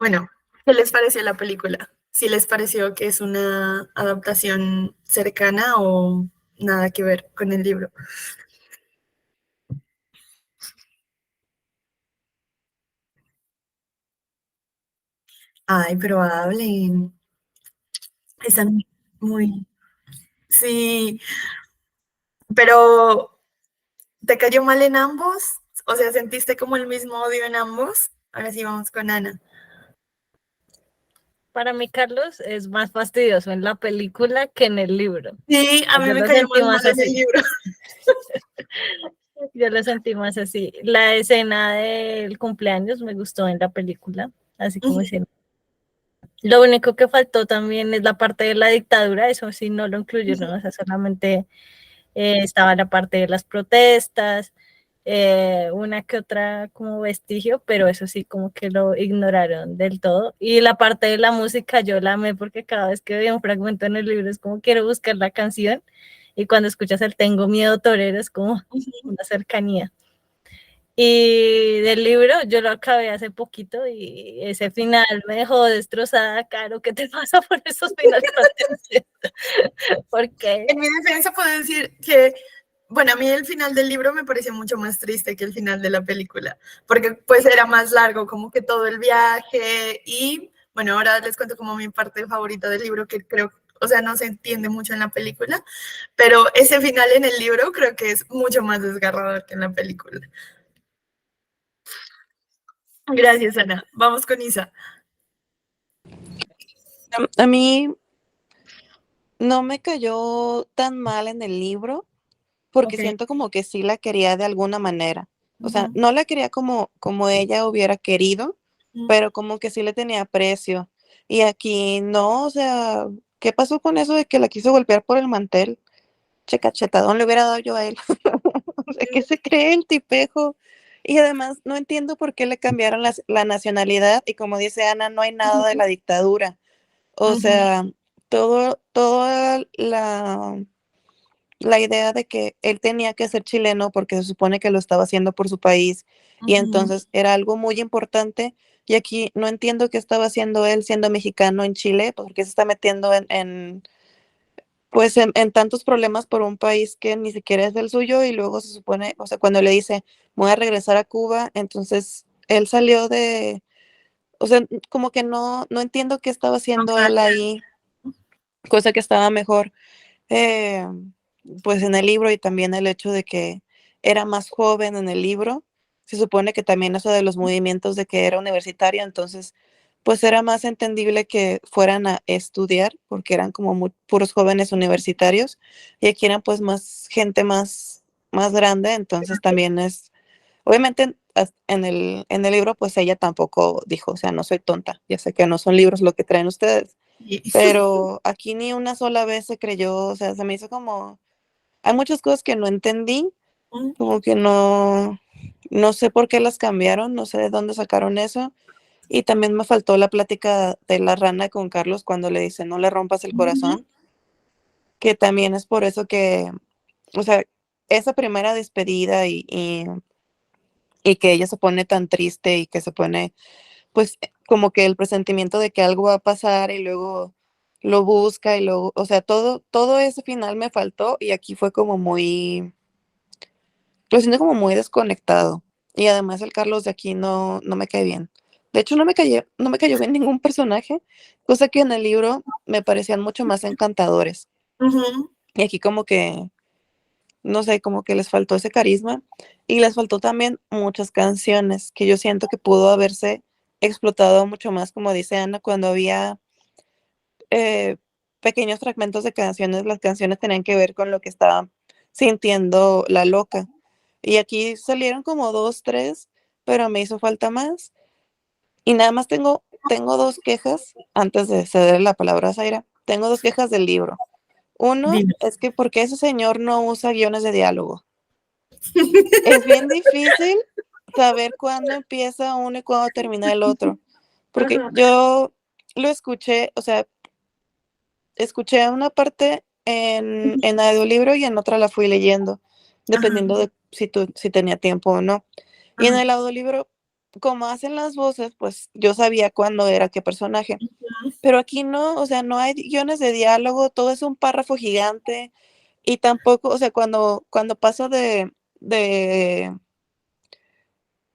Bueno, ¿qué les pareció la película? ¿Si les pareció que es una adaptación cercana o nada que ver con el libro? Ay, pero hablen. Están muy... Sí, pero ¿te cayó mal en ambos? O sea, ¿sentiste como el mismo odio en ambos? Ahora sí vamos con Ana. Para mí, Carlos es más fastidioso en la película que en el libro. Sí, a mí Yo me lo cayó sentí más mal más en el así. libro. Yo lo sentí más así. La escena del cumpleaños me gustó en la película, así como escena. Lo único que faltó también es la parte de la dictadura, eso sí no lo incluyeron, o sea, solamente estaba la parte de las protestas, una que otra como vestigio, pero eso sí como que lo ignoraron del todo. Y la parte de la música yo la amé porque cada vez que veo un fragmento en el libro es como quiero buscar la canción y cuando escuchas el Tengo Miedo Torero es como una cercanía. Y del libro yo lo acabé hace poquito y ese final me dejó destrozada, Caro, ¿qué te pasa por esos finales tan tristes? ¿Por qué? En mi defensa puedo decir que, bueno, a mí el final del libro me pareció mucho más triste que el final de la película, porque pues era más largo, como que todo el viaje y, bueno, ahora les cuento como mi parte favorita del libro, que creo, o sea, no se entiende mucho en la película, pero ese final en el libro creo que es mucho más desgarrador que en la película. Gracias, Ana. Vamos con Isa. A mí no me cayó tan mal en el libro porque Ok. siento como que sí la quería de alguna manera. O sea, Ujú, no la quería como ella hubiera querido, ujú, pero como que sí le tenía aprecio. Y aquí no, o sea, ¿qué pasó con eso de que la quiso golpear por el mantel? Che, cachetadón le hubiera dado yo a él. O sea, ¿qué se cree el tipejo? Y además no entiendo por qué le cambiaron la nacionalidad y como dice Ana, no hay nada de ujú, la dictadura. O ujú, sea, toda la idea de que él tenía que ser chileno porque se supone que lo estaba haciendo por su país y ujú. entonces era algo muy importante y aquí no entiendo qué estaba haciendo él siendo mexicano en Chile, porque se está metiendo pues en tantos problemas por un país que ni siquiera es del suyo y luego se supone, o sea, cuando le dice voy a regresar a Cuba, entonces él salió o sea, como que no entiendo qué estaba haciendo él ahí, cosa que estaba mejor eh, pues en el libro y también el hecho de que era más joven en el libro. Se supone que también eso de los movimientos de que era universitario, entonces pues era más entendible que fueran a estudiar porque eran como puros jóvenes universitarios y aquí eran pues más gente más grande, entonces también es, obviamente en el libro pues ella tampoco dijo, o sea, no soy tonta, ya sé que no son libros lo que traen ustedes, Sí. pero aquí ni una sola vez se creyó, o sea, se me hizo como, hay muchas cosas que no entendí, como que no sé por qué las cambiaron, no sé de dónde sacaron eso, y también me faltó la plática de la rana con Carlos cuando le dice, no le rompas el Ujú, corazón, que también es por eso que, o sea, esa primera despedida y que ella se pone tan triste y que se pone pues como que el presentimiento de que algo va a pasar y luego lo busca y luego, o sea, todo ese final me faltó y aquí fue como muy, lo siento como muy desconectado. Y además el Carlos de aquí no me cae bien. De hecho, no me cayó bien ningún personaje, cosa que en el libro me parecían mucho más encantadores. ujú. Y aquí como que, no sé, como que les faltó ese carisma y les faltó también muchas canciones que yo siento que pudo haberse explotado mucho más, como dice Ana, cuando había eh, pequeños fragmentos de canciones, las canciones tenían que ver con lo que estaba sintiendo la loca. Y aquí salieron como dos, tres, pero me hizo falta más. Y nada más tengo dos quejas, antes de ceder la palabra a Zaira, tengo dos quejas del libro. Uno Dime. es que porque ese señor no usa guiones de diálogo. Es bien difícil saber cuándo empieza uno y cuándo termina el otro. Porque Ajá, yo lo escuché, o sea, escuché una parte en audiolibro y en otra la fui leyendo, ajá, dependiendo de si tenía tiempo o no. Y en ajá. el audiolibro como hacen las voces, pues yo sabía cuándo era qué personaje. Pero aquí no, o sea, no hay guiones de diálogo, todo es un párrafo gigante y tampoco, o sea, cuando paso de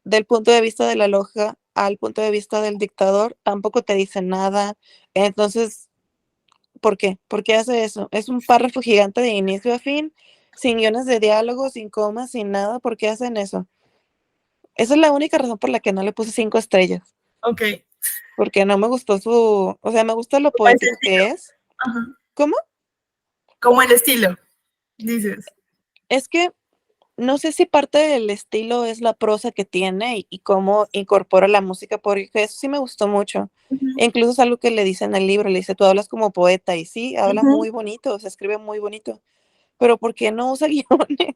del punto de vista de la loja al punto de vista del dictador, tampoco te dice nada. Entonces, ¿por qué? ¿Por qué hace eso? Es un párrafo gigante de inicio a fin, sin guiones de diálogo, sin comas, sin nada. ¿Por qué hacen eso? Esa es la única razón por la que no le puse 5 estrellas, Ok. porque no me gustó o sea, me gusta lo Como ese poético estilo. que es. Ajá. ¿Cómo? Como el estilo, dices. Es que no sé si parte del estilo es la prosa que tiene y cómo incorpora la música, porque eso sí me gustó mucho. Ujú, E incluso es algo que le dice en el libro, le dice, tú hablas como poeta, y sí, habla ujú. muy bonito, se escribe muy bonito, pero ¿por qué no usa guiones?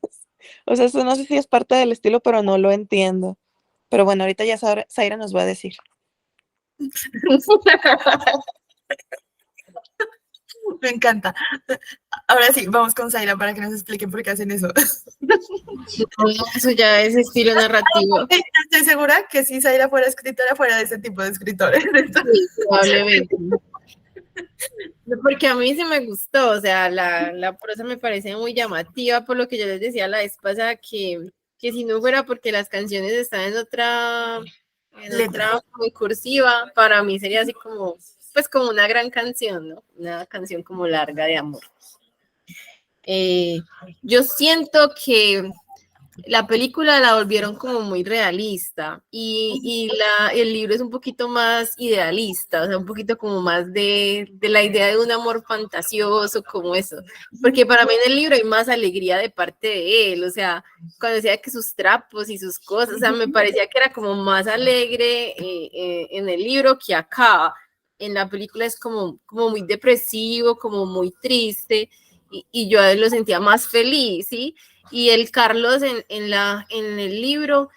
O sea, eso no sé si es parte del estilo, pero no lo entiendo. Pero bueno, ahorita ya Zaira nos va a decir. Me encanta. Ahora sí, vamos con Zaira para que nos explique por qué hacen eso. Eso ya es estilo narrativo. Estoy segura que si Zaira fuera escritora, fuera de ese tipo de escritores. Sí, probablemente. Porque a mí sí me gustó, o sea, la prosa me parece muy llamativa, por lo que yo les decía la vez pasada, que si no fuera porque las canciones están en otra muy cursiva, para mí sería así como, pues como una gran canción, ¿no? Una canción como larga de amor. Yo siento que la película la volvieron como muy realista el libro es un poquito más idealista, o sea, un poquito como más de la idea de un amor fantasioso, como eso. Porque para mí en el libro hay más alegría de parte de él, o sea, cuando decía que sus trapos y sus cosas, o sea, me parecía que era como más alegre en el libro que acá. En la película es como muy depresivo, como muy triste, y yo lo sentía más feliz, ¿sí? Y el Carlos en el libro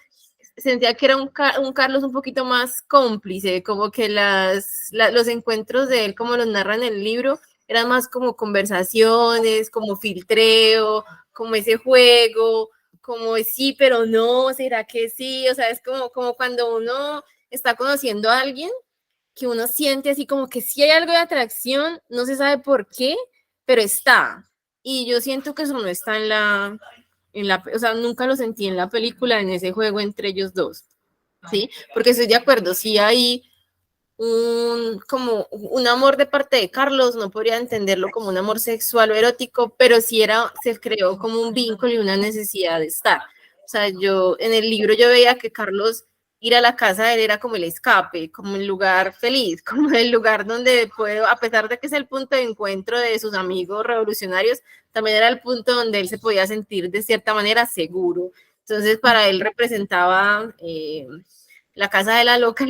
sentía que era un Carlos un poquito más cómplice, como que los encuentros de él, como los narra en el libro, eran más como conversaciones, como filtreo, como ese juego, como sí, pero no, ¿será que sí? O sea, es como cuando uno está conociendo a alguien, que uno siente así como que sí hay algo de atracción, no se sabe por qué, pero está. Y yo siento que eso no está o sea, nunca lo sentí en la película, en ese juego entre ellos dos, ¿sí? Porque estoy de acuerdo, sí hay como un amor de parte de Carlos, no podría entenderlo como un amor sexual o erótico, pero sí se creó como un vínculo y una necesidad de estar. O sea, en el libro yo veía que Carlos ir a la casa de él era como el escape, como el lugar feliz, como el lugar donde puedo, a pesar de que es el punto de encuentro de sus amigos revolucionarios, también era el punto donde él se podía sentir de cierta manera seguro. Entonces, para él representaba la casa de la loca,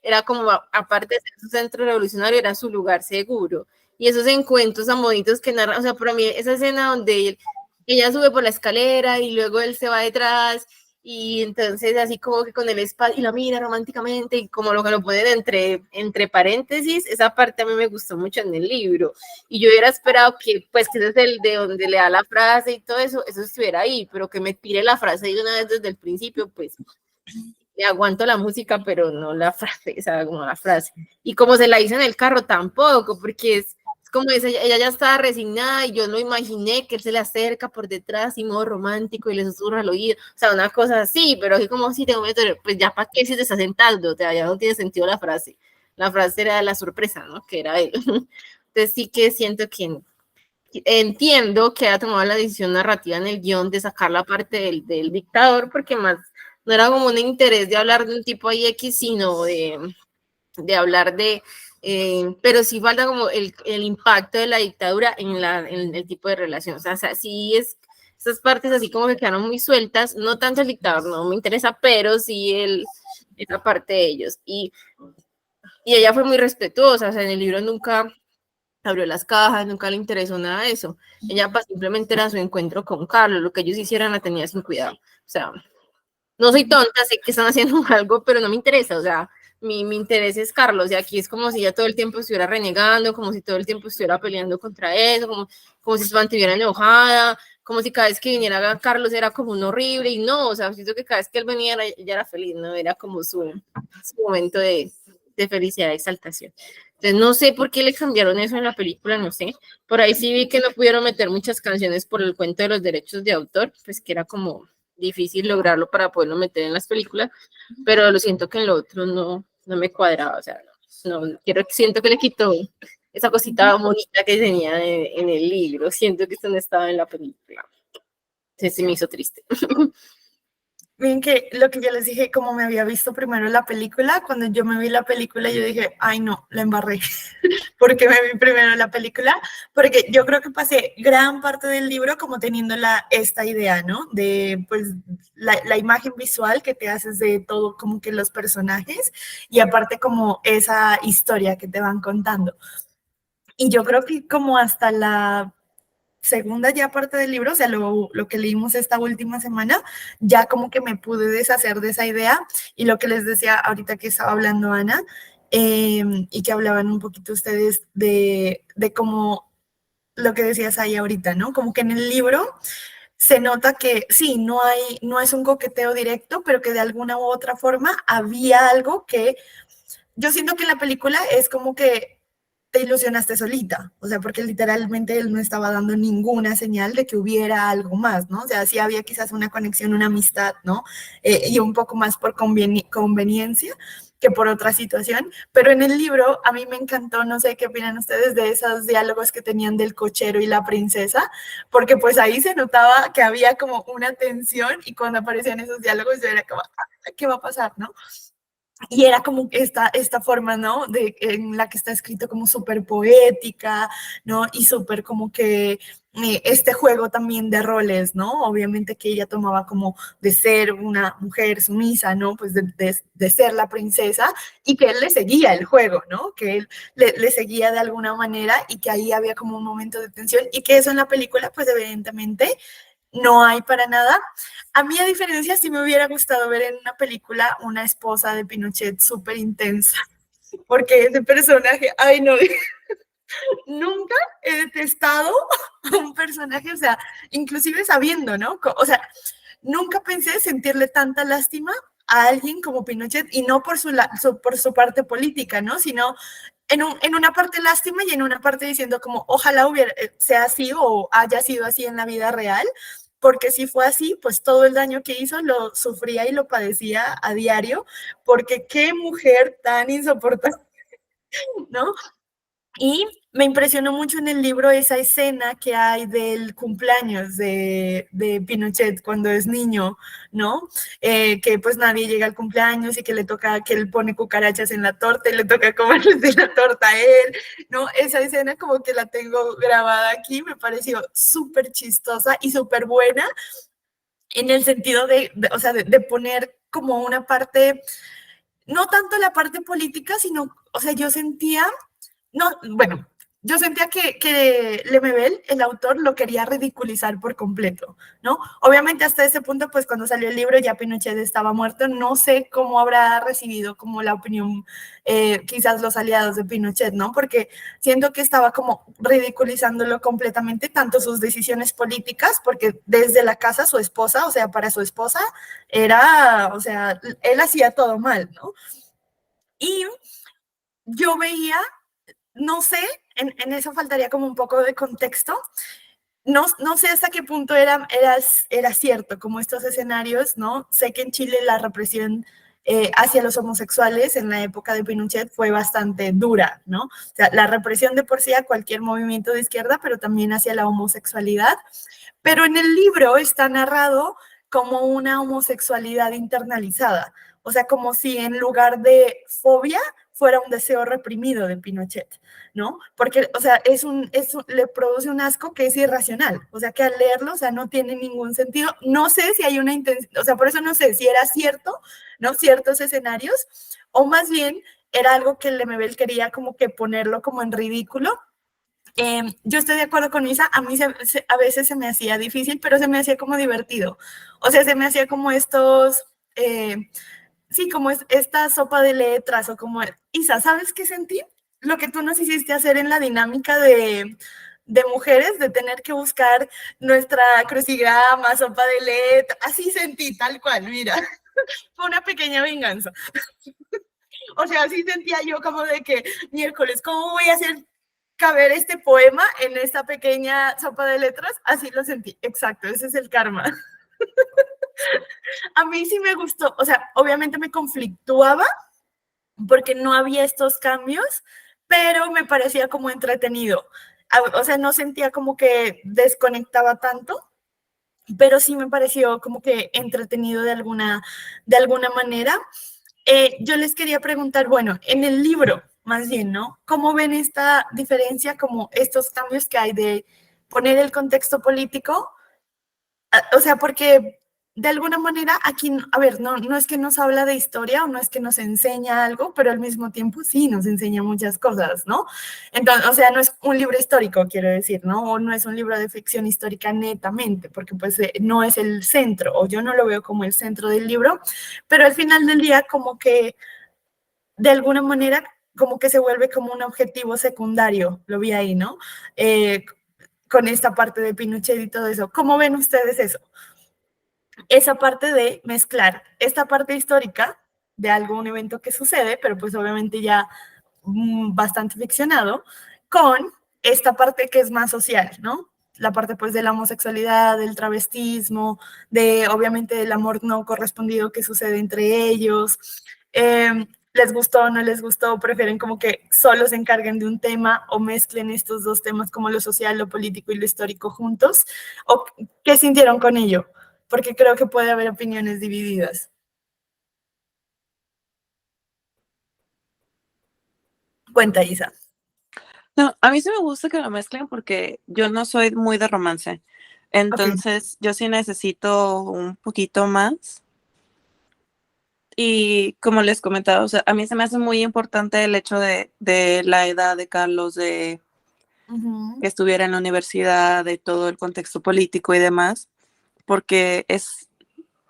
era como, aparte de ser su centro revolucionario, era su lugar seguro. Y esos encuentros amoditos que narran, o sea, para mí esa escena donde ella sube por la escalera y luego él se va detrás y entonces así como que con el espacio y la mira románticamente y como lo que lo ponen entre paréntesis, esa parte a mí me gustó mucho en el libro y yo hubiera esperado que pues que ese es el de donde le da la frase y todo eso estuviera ahí, pero que me tire la frase de una vez desde el principio, pues le aguanto la música, pero no la frase, o sea, como la frase. Y como se la hizo en el carro, tampoco, porque es como ella ya estaba resignada y yo lo imaginé que él se le acerca por detrás y modo romántico y le susurra al oído, o sea, una cosa así, pero es como si tengo meter, pues ya para qué si te está sentando, o sea, ya no tiene sentido la frase era la sorpresa, ¿no? Que era él. Entonces sí que siento que entiendo que ha tomado la decisión narrativa en el guión de sacar la parte del dictador, porque más no era como un interés de hablar de un tipo ahí X, sino de hablar pero sí falta como el impacto de la dictadura en el tipo de relación. O sea, sí esas partes así como que quedaron muy sueltas, no tanto el dictador, no me interesa, pero sí esa parte de ellos. Y ella fue muy respetuosa, o sea, en el libro nunca abrió las cajas, nunca le interesó nada de eso. Ella simplemente era su encuentro con Carlos, lo que ellos hicieran la tenía sin cuidado. O sea, no soy tonta, sé que están haciendo algo, pero no me interesa, o sea, mi interés es Carlos, y aquí es como si ella todo el tiempo estuviera renegando, como si todo el tiempo estuviera peleando contra eso, como si se mantuviera enojada, como si cada vez que viniera Carlos era como un horrible, y no, o sea, siento que cada vez que él venía ella era feliz, ¿no? Era como su momento de felicidad, de exaltación. Entonces, no sé por qué le cambiaron eso en la película, no sé. Por ahí sí vi que no pudieron meter muchas canciones por el cuento de los derechos de autor, pues que era como difícil lograrlo para poderlo meter en las películas, pero lo siento que en lo otro no me cuadraba, o sea, siento que le quitó esa cosita bonita que tenía en el libro, siento que esto no estaba en la película. Entonces se me hizo triste. Bien, que lo que yo les dije, como me había visto primero la película, cuando yo me vi la película, yo dije, ay no, la embarré, porque me vi primero la película, porque yo creo que pasé gran parte del libro como teniendo esta idea, ¿no? De, pues, la imagen visual que te haces de todo, como que los personajes, y aparte como esa historia que te van contando. Y yo creo que como hasta la segunda ya parte del libro, o sea, lo que leímos esta última semana, ya como que me pude deshacer de esa idea, y lo que les decía ahorita que estaba hablando Ana, y que hablaban un poquito ustedes de cómo lo que decías ahí ahorita, ¿no? Como que en el libro se nota que sí, no es un coqueteo directo, pero que de alguna u otra forma había algo que yo siento que en la película es como que te ilusionaste solita, o sea, porque literalmente él no estaba dando ninguna señal de que hubiera algo más, ¿no? O sea, sí había quizás una conexión, una amistad, ¿no? Y un poco más por conveniencia que por otra situación, pero en el libro a mí me encantó, no sé qué opinan ustedes de esos diálogos que tenían del cochero y la princesa, porque pues ahí se notaba que había como una tensión, y cuando aparecían esos diálogos yo era como, ¿qué va a pasar, no? Y era como esta forma, ¿no? En la que está escrito como súper poética, ¿no? Y súper como que este juego también de roles, ¿no? Obviamente que ella tomaba como de ser una mujer sumisa, ¿no? Pues de ser la princesa, y que él le seguía el juego, ¿no? Que él le seguía de alguna manera, y que ahí había como un momento de tensión, y que eso en la película, pues evidentemente no hay para nada. A mí, a diferencia, sí me hubiera gustado ver en una película una esposa de Pinochet súper intensa, porque ese personaje, ay no, nunca he detestado a un personaje, o sea, inclusive sabiendo, ¿no? O sea, nunca pensé sentirle tanta lástima a alguien como Pinochet, y no por por su parte política, ¿no? Sino en una parte lástima, y en una parte diciendo como ojalá sea así o haya sido así en la vida real, porque si fue así, pues todo el daño que hizo lo sufría y lo padecía a diario, porque qué mujer tan insoportable, ¿no? Y me impresionó mucho en el libro esa escena que hay del cumpleaños de Pinochet cuando es niño, ¿no? Que pues nadie llega al cumpleaños, y que le toca, que él pone cucarachas en la torta y le toca comerse la torta a él, ¿no? Esa escena como que la tengo grabada aquí, me pareció súper chistosa y súper buena, en el sentido o sea, de poner como una parte, no tanto la parte política, sino, o sea, yo sentía no, bueno, yo sentía que Lemebel, el autor, lo quería ridiculizar por completo, ¿no? Obviamente hasta ese punto, pues cuando salió el libro ya Pinochet estaba muerto, no sé cómo habrá recibido como la opinión, quizás los aliados de Pinochet, ¿no? Porque siento que estaba como ridiculizándolo completamente, tanto sus decisiones políticas, porque desde la casa su esposa, o sea, para su esposa era, o sea, él hacía todo mal, ¿no? Y yo veía, no sé, en eso faltaría como un poco de contexto. No sé hasta qué punto era cierto, como estos escenarios, ¿no? Sé que en Chile la represión hacia los homosexuales en la época de Pinochet fue bastante dura, ¿no? O sea, la represión de por sí a cualquier movimiento de izquierda, pero también hacia la homosexualidad. Pero en el libro está narrado como una homosexualidad internalizada, o sea, como si en lugar de fobia fuera un deseo reprimido de Pinochet, ¿no? Porque, o sea, le produce un asco que es irracional, o sea, que al leerlo, o sea, no tiene ningún sentido. No sé si hay una intención, o sea, por eso no sé si era cierto, ¿no? Ciertos escenarios, o más bien era algo que Lemebel quería como que ponerlo como en ridículo. Yo estoy de acuerdo con Isa, a mí a veces se me hacía difícil, pero se me hacía como divertido. O sea, se me hacía como sí, como esta sopa de letras, o como, Isa, ¿sabes qué sentí? Lo que tú nos hiciste hacer en la dinámica de mujeres, de tener que buscar nuestra crucigrama, sopa de letra, así sentí, tal cual, mira, fue una pequeña venganza. O sea, así sentía yo como de que miércoles, ¿cómo voy a hacer caber este poema en esta pequeña sopa de letras? Así lo sentí, exacto, ese es el karma. A mí sí me gustó, o sea, obviamente me conflictuaba porque no había estos cambios, pero me parecía como entretenido. O sea, no sentía como que desconectaba tanto, pero sí me pareció como que entretenido de alguna manera. Yo les quería preguntar, bueno, en el libro, más bien, ¿no? ¿Cómo ven esta diferencia, como estos cambios que hay de poner el contexto político? O sea, porque de alguna manera aquí, a ver, no es que nos habla de historia o no es que nos enseña algo, pero al mismo tiempo sí nos enseña muchas cosas, ¿no? Entonces, o sea, no es un libro histórico, quiero decir, ¿no? O no es un libro de ficción histórica netamente, porque pues no es el centro, o yo no lo veo como el centro del libro, pero al final del día como que de alguna manera como que se vuelve como un objetivo secundario, lo vi ahí, ¿no? Con esta parte de Pinochet y todo eso. ¿Cómo ven ustedes eso? Esa parte de mezclar esta parte histórica de algún evento que sucede, pero pues obviamente ya bastante ficcionado, con esta parte que es más social, ¿no? La parte pues de la homosexualidad, del travestismo, de obviamente del amor no correspondido que sucede entre ellos. ¿Les gustó o no les gustó? ¿Prefieren como que solo se encarguen de un tema o mezclen estos dos temas como lo social, lo político y lo histórico juntos? ¿O qué sintieron con ello? Porque creo que puede haber opiniones divididas. Cuenta, Isa. No, a mí sí me gusta que lo mezclen porque yo no soy muy de romance. Entonces, yo sí necesito un poquito más. Y como les comentaba, o sea, a mí se me hace muy importante el hecho de la edad de Carlos, de que estuviera en la universidad, de todo el contexto político y demás, porque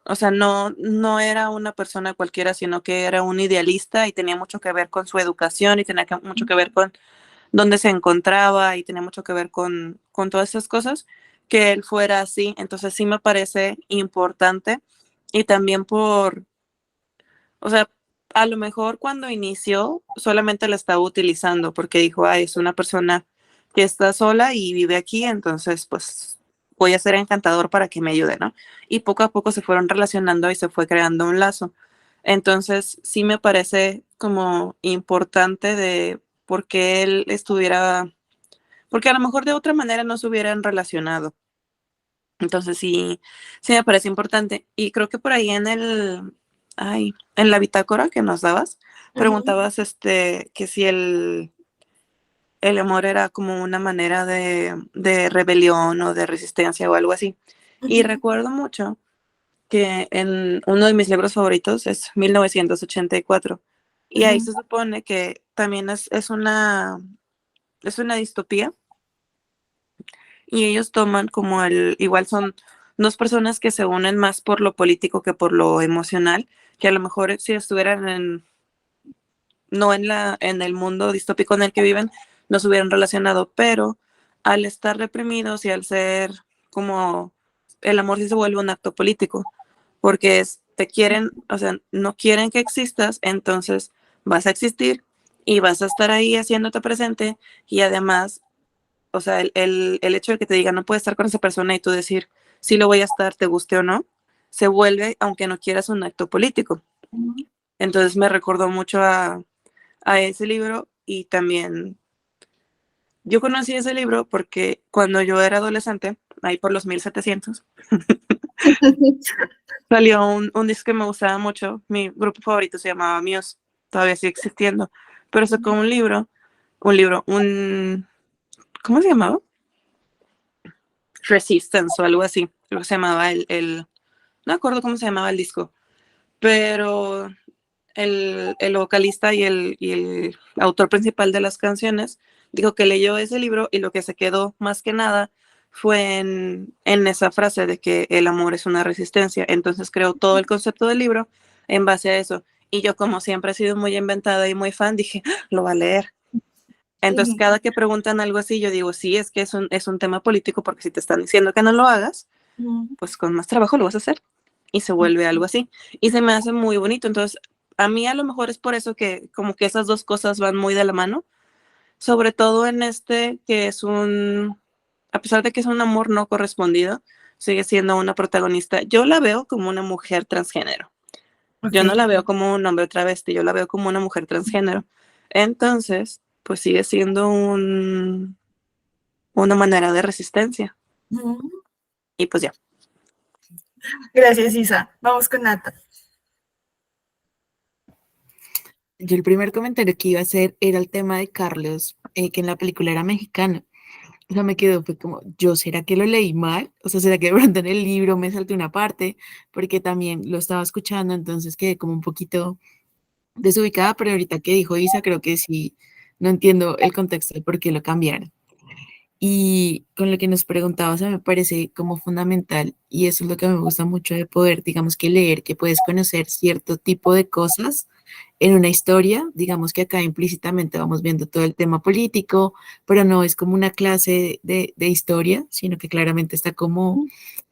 o sea, no era una persona cualquiera, sino que era un idealista y tenía mucho que ver con su educación y tenía mucho que ver con dónde se encontraba y tenía mucho que ver con todas esas cosas, que él fuera así. Entonces sí me parece importante y también o sea, a lo mejor cuando inició solamente la estaba utilizando porque dijo, ay, es una persona que está sola y vive aquí, entonces pues voy a ser encantador para que me ayude, ¿no? Y poco a poco se fueron relacionando y se fue creando un lazo. Entonces sí me parece como importante de por qué él estuviera, porque a lo mejor de otra manera no se hubieran relacionado. Entonces sí me parece importante. Y creo que por ahí en la bitácora que nos dabas, preguntabas que si el amor era como una manera de rebelión o de resistencia o algo así. Y recuerdo mucho que en uno de mis libros favoritos es 1984. Y ahí se supone que también es una distopía. Y ellos toman como igual son dos personas que se unen más por lo político que por lo emocional, que a lo mejor si estuvieran no en el mundo distópico en el que viven, no se hubieran relacionado, pero al estar reprimidos y al ser como el amor sí se vuelve un acto político, porque te quieren, o sea, no quieren que existas, entonces vas a existir y vas a estar ahí haciéndote presente y además, o sea, el hecho de que te digan no puedes estar con esa persona y tú decir sí lo voy a estar, te guste o no, se vuelve, aunque no quieras, un acto político. Entonces me recordó mucho a ese libro y también yo conocí ese libro porque cuando yo era adolescente, ahí por los 1700, salió un disco que me gustaba mucho, mi grupo favorito se llamaba Muse, todavía sigue existiendo, pero sacó ¿cómo se llamaba? Resistance o algo así, creo que se llamaba no me acuerdo cómo se llamaba el disco, pero el vocalista y el autor principal de las canciones dijo que leyó ese libro y lo que se quedó más que nada fue en esa frase de que el amor es una resistencia. Entonces creó todo el concepto del libro en base a eso. Y yo como siempre he sido muy inventada y muy fan, dije, "Ah, lo va a leer". Entonces, cada que preguntan algo así, yo digo, sí, es que es un tema político, porque si te están diciendo que no lo hagas, pues con más trabajo lo vas a hacer. Y se vuelve algo así. Y se me hace muy bonito. Entonces, a mí a lo mejor es por eso que como que esas dos cosas van muy de la mano. Sobre todo en este, que es a pesar de que es un amor no correspondido, sigue siendo una protagonista. Yo la veo como una mujer transgénero. Yo no la veo como un hombre travesti, yo la veo como una mujer transgénero. Entonces, pues sigue siendo una manera de resistencia. Y pues ya. Gracias, Isa. Vamos con Nata. Yo el primer comentario que iba a hacer era el tema de Carlos, que en la película era mexicano. O sea, me quedó, fue como, ¿yo será que lo leí mal? O sea, ¿será que de pronto en el libro me salté una parte? Porque también lo estaba escuchando, entonces quedé como un poquito desubicada, pero ahorita que dijo Isa, creo que sí, no entiendo el contexto de por qué lo cambiaron. Y con lo que nos preguntaba, o sea, me parece como fundamental, y eso es lo que me gusta mucho de poder, digamos que leer, que puedes conocer cierto tipo de cosas en una historia, digamos que acá implícitamente vamos viendo todo el tema político, pero no es como una clase de historia, sino que claramente está como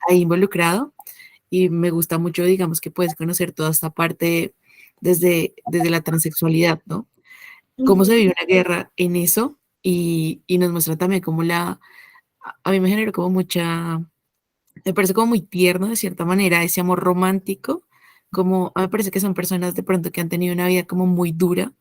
ahí involucrado, y me gusta mucho, digamos que puedes conocer toda esta parte desde la transexualidad, ¿no? Cómo se vive una guerra en eso, y nos muestra también como a mí me generó como me parece como muy tierno de cierta manera ese amor romántico, como a mí me parece que son personas de pronto que han tenido una vida como muy dura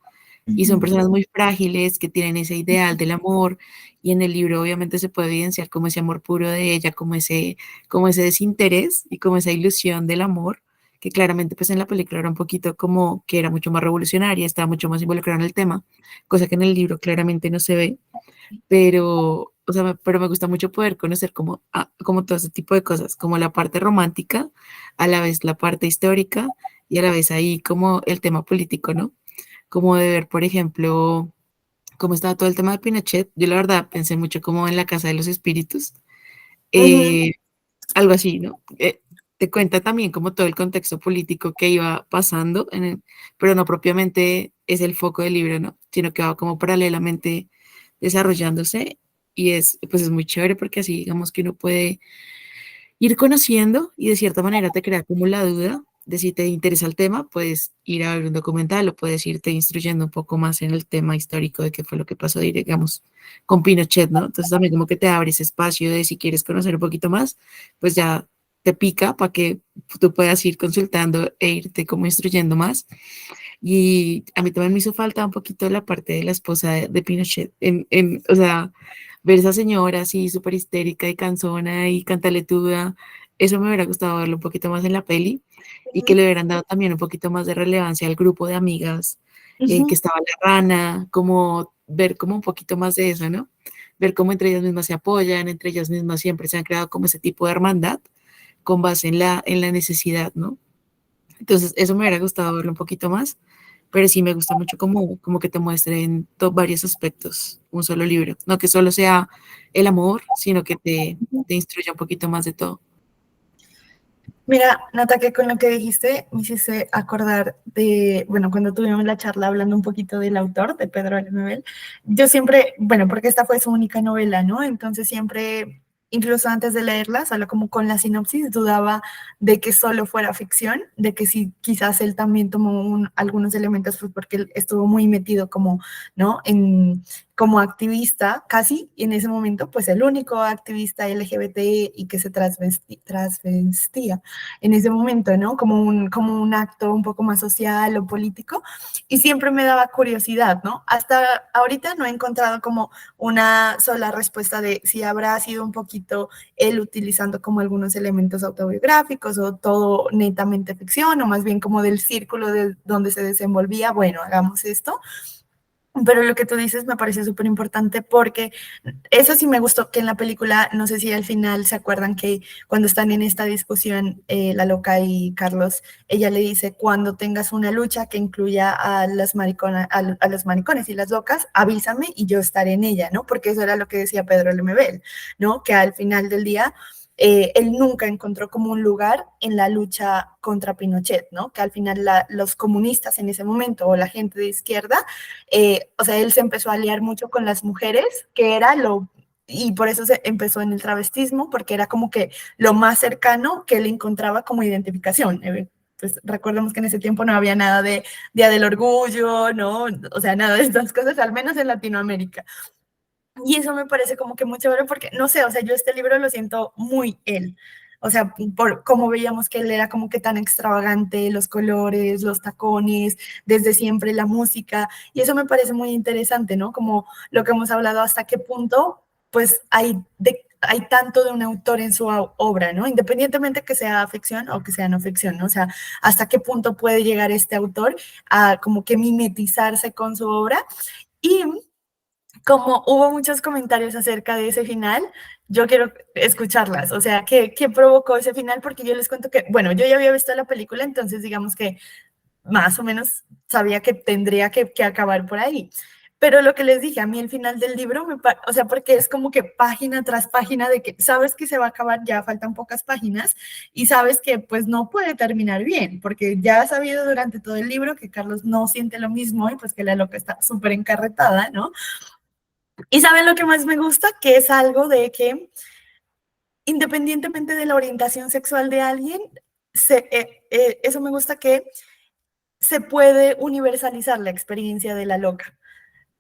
y son personas muy frágiles que tienen ese ideal del amor, y en el libro obviamente se puede evidenciar como ese amor puro de ella, como ese desinterés y como esa ilusión del amor, que claramente pues en la película era un poquito como que era mucho más revolucionaria, estaba mucho más involucrada en el tema, cosa que en el libro claramente no se ve, pero, o sea, pero me gusta mucho poder conocer como todo ese tipo de cosas, como la parte romántica, a la vez la parte histórica y a la vez ahí como el tema político, ¿no? Como de ver, por ejemplo, cómo estaba todo el tema de Pinochet. Yo la verdad pensé mucho como en La Casa de los Espíritus, eh, algo así, ¿no? Te cuenta también como todo el contexto político que iba pasando, pero no propiamente es el foco del libro, ¿no? Sino que va como paralelamente desarrollándose, y pues es muy chévere porque así digamos que uno puede ir conociendo y de cierta manera te crea como la duda de si te interesa el tema, puedes ir a ver un documental o puedes irte instruyendo un poco más en el tema histórico de qué fue lo que pasó, digamos, con Pinochet, ¿no? Entonces también como que te abre ese espacio de si quieres conocer un poquito más, pues ya te pica para que tú puedas ir consultando e irte como instruyendo más. Y a mí también me hizo falta un poquito la parte de la esposa de Pinochet, o sea, ver esa señora así súper histérica y cansona y cantaletuda, eso me hubiera gustado verlo un poquito más en la peli, y que le hubieran dado también un poquito más de relevancia al grupo de amigas, que estaba la rana, como ver como un poquito más de eso, ¿no? Ver cómo entre ellas mismas se apoyan, entre ellas mismas siempre se han creado como ese tipo de hermandad con base en la necesidad, ¿no? Entonces, eso me hubiera gustado verlo un poquito más, pero sí me gusta mucho como que te muestren varios aspectos, un solo libro, no que solo sea el amor, sino que te instruya un poquito más de todo. Mira, Nata, que con lo que dijiste me hiciste acordar de, bueno, cuando tuvimos la charla hablando un poquito del autor, de Pedro Lemebel, yo siempre, bueno, porque esta fue su única novela, ¿no? Entonces siempre, incluso antes de leerla, solo como con la sinopsis, dudaba de que solo fuera ficción, de que si quizás él también tomó algunos elementos, pues porque él estuvo muy metido como, ¿no? Como activista, casi, y en ese momento, pues el único activista LGBT y que se transvestía en ese momento, ¿no? Como un acto un poco más social o político, y siempre me daba curiosidad, ¿no? Hasta ahorita no he encontrado como una sola respuesta de si habrá sido un poquito él utilizando como algunos elementos autobiográficos o todo netamente ficción, o más bien como del círculo de donde se desenvolvía, bueno, hagamos esto. Pero lo que tú dices me parece súper importante porque eso sí me gustó que en la película, no sé si al final se acuerdan que cuando están en esta discusión, la loca y Carlos, ella le dice, cuando tengas una lucha que incluya a los maricones y las locas, avísame y yo estaré en ella, ¿no? Porque eso era lo que decía Pedro Lemebel, ¿no? Que al final del día él nunca encontró como un lugar en la lucha contra Pinochet, ¿no? Que al final los comunistas en ese momento o la gente de izquierda, o sea, él se empezó a aliar mucho con las mujeres, que era y por eso se empezó en el travestismo, porque era como que lo más cercano que él encontraba como identificación. Pues recordemos que en ese tiempo no había nada de Día del Orgullo, ¿no? O sea, nada de estas cosas, al menos en Latinoamérica. Y eso me parece como que muy chévere porque, no sé, o sea, yo este libro lo siento muy él. O sea, por cómo veíamos que él era como que tan extravagante, los colores, los tacones, desde siempre la música. Y eso me parece muy interesante, ¿no? Como lo que hemos hablado, hasta qué punto, pues, hay tanto de un autor en su obra, ¿no? Independientemente que sea ficción o que sea no ficción, ¿no? O sea, hasta qué punto puede llegar este autor a como que mimetizarse con su obra. Y como hubo muchos comentarios acerca de ese final, yo quiero escucharlas. O sea, ¿qué provocó ese final? Porque yo les cuento que, bueno, yo ya había visto la película, entonces digamos que más o menos sabía que tendría que acabar por ahí. Pero lo que les dije, a mí el final del libro, o sea, porque es como que página tras página de que sabes que se va a acabar, ya faltan pocas páginas, y sabes que pues no puede terminar bien, porque ya has sabido durante todo el libro que Carlos no siente lo mismo y pues que la loca está súper encarretada, ¿no? Y ¿saben lo que más me gusta? Que es algo de que independientemente de la orientación sexual de alguien, eso me gusta que se puede universalizar la experiencia de la loca.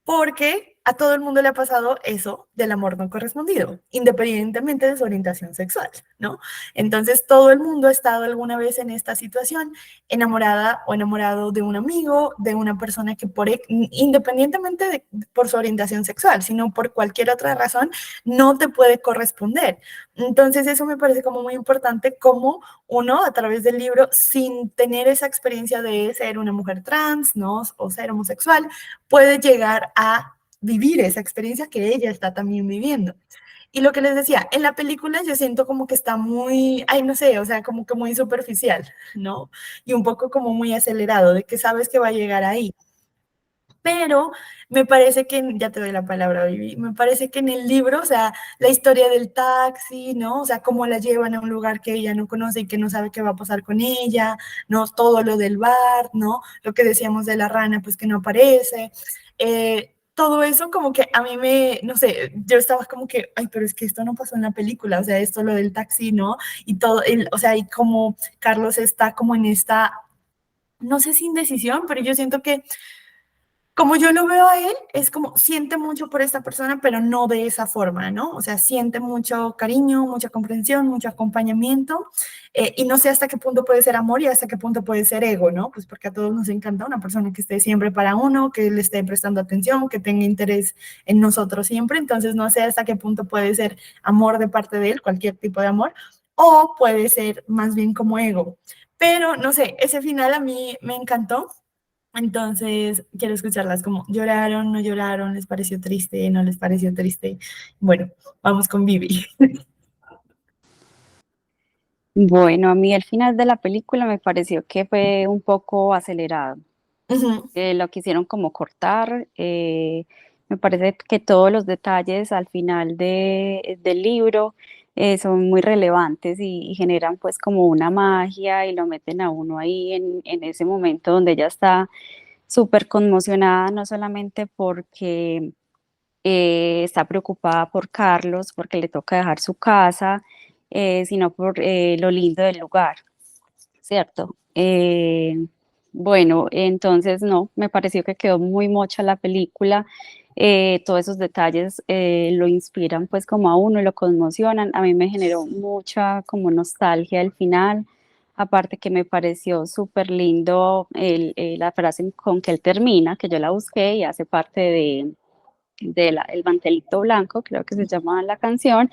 Porque a todo el mundo le ha pasado eso del amor no correspondido, independientemente de su orientación sexual, ¿no? Entonces, todo el mundo ha estado alguna vez en esta situación, enamorada o enamorado de un amigo, de una persona que independientemente por su orientación sexual, sino por cualquier otra razón, no te puede corresponder. Entonces, eso me parece como muy importante, como uno, a través del libro, sin tener esa experiencia de ser una mujer trans, ¿no? O ser homosexual, puede llegar a vivir esa experiencia que ella está también viviendo. Y lo que les decía, en la película yo siento como que está muy, ay, no sé, o sea, como que muy superficial, ¿no? Y un poco como muy acelerado, de que sabes que va a llegar ahí. Pero me parece que, ya te doy la palabra, Vivi, me parece que en el libro, o sea, la historia del taxi, ¿no? O sea, cómo la llevan a un lugar que ella no conoce y que no sabe qué va a pasar con ella, ¿no? Todo lo del bar, ¿no? Lo que decíamos de la rana, pues que no aparece. Todo eso como que a mí no sé, yo estaba como que, ay, pero es que esto no pasó en la película, o sea, esto lo del taxi, ¿no? Y todo, o sea, y como Carlos está como en esta, no sé si indecisión, pero yo siento que como yo lo veo a él, es como siente mucho por esta persona, pero no de esa forma, ¿no? O sea, siente mucho cariño, mucha comprensión, mucho acompañamiento, y no sé hasta qué punto puede ser amor y hasta qué punto puede ser ego, ¿no? Pues porque a todos nos encanta una persona que esté siempre para uno, que le esté prestando atención, que tenga interés en nosotros siempre, entonces no sé hasta qué punto puede ser amor de parte de él, cualquier tipo de amor, o puede ser más bien como ego. Pero no sé, ese final a mí me encantó. Entonces, quiero escucharlas como lloraron, no lloraron, les pareció triste, no les pareció triste. Bueno, vamos con Vivi. Bueno, a mí el final de la película me pareció que fue un poco acelerado. Ujú, Lo quisieron como cortar. Me parece que todos los detalles al final del libro son muy relevantes y generan pues como una magia y lo meten a uno ahí en ese momento donde ella está súper conmocionada, no solamente porque está preocupada por Carlos, porque le toca dejar su casa, sino por lo lindo del lugar, ¿cierto? Bueno, entonces no, me pareció que quedó muy mocha la película. Todos esos detalles lo inspiran pues como a uno y lo conmocionan. A mí me generó mucha como nostalgia el final, aparte que me pareció súper lindo la frase con que él termina, que yo la busqué y hace parte de El mantelito blanco, creo que se llama la canción,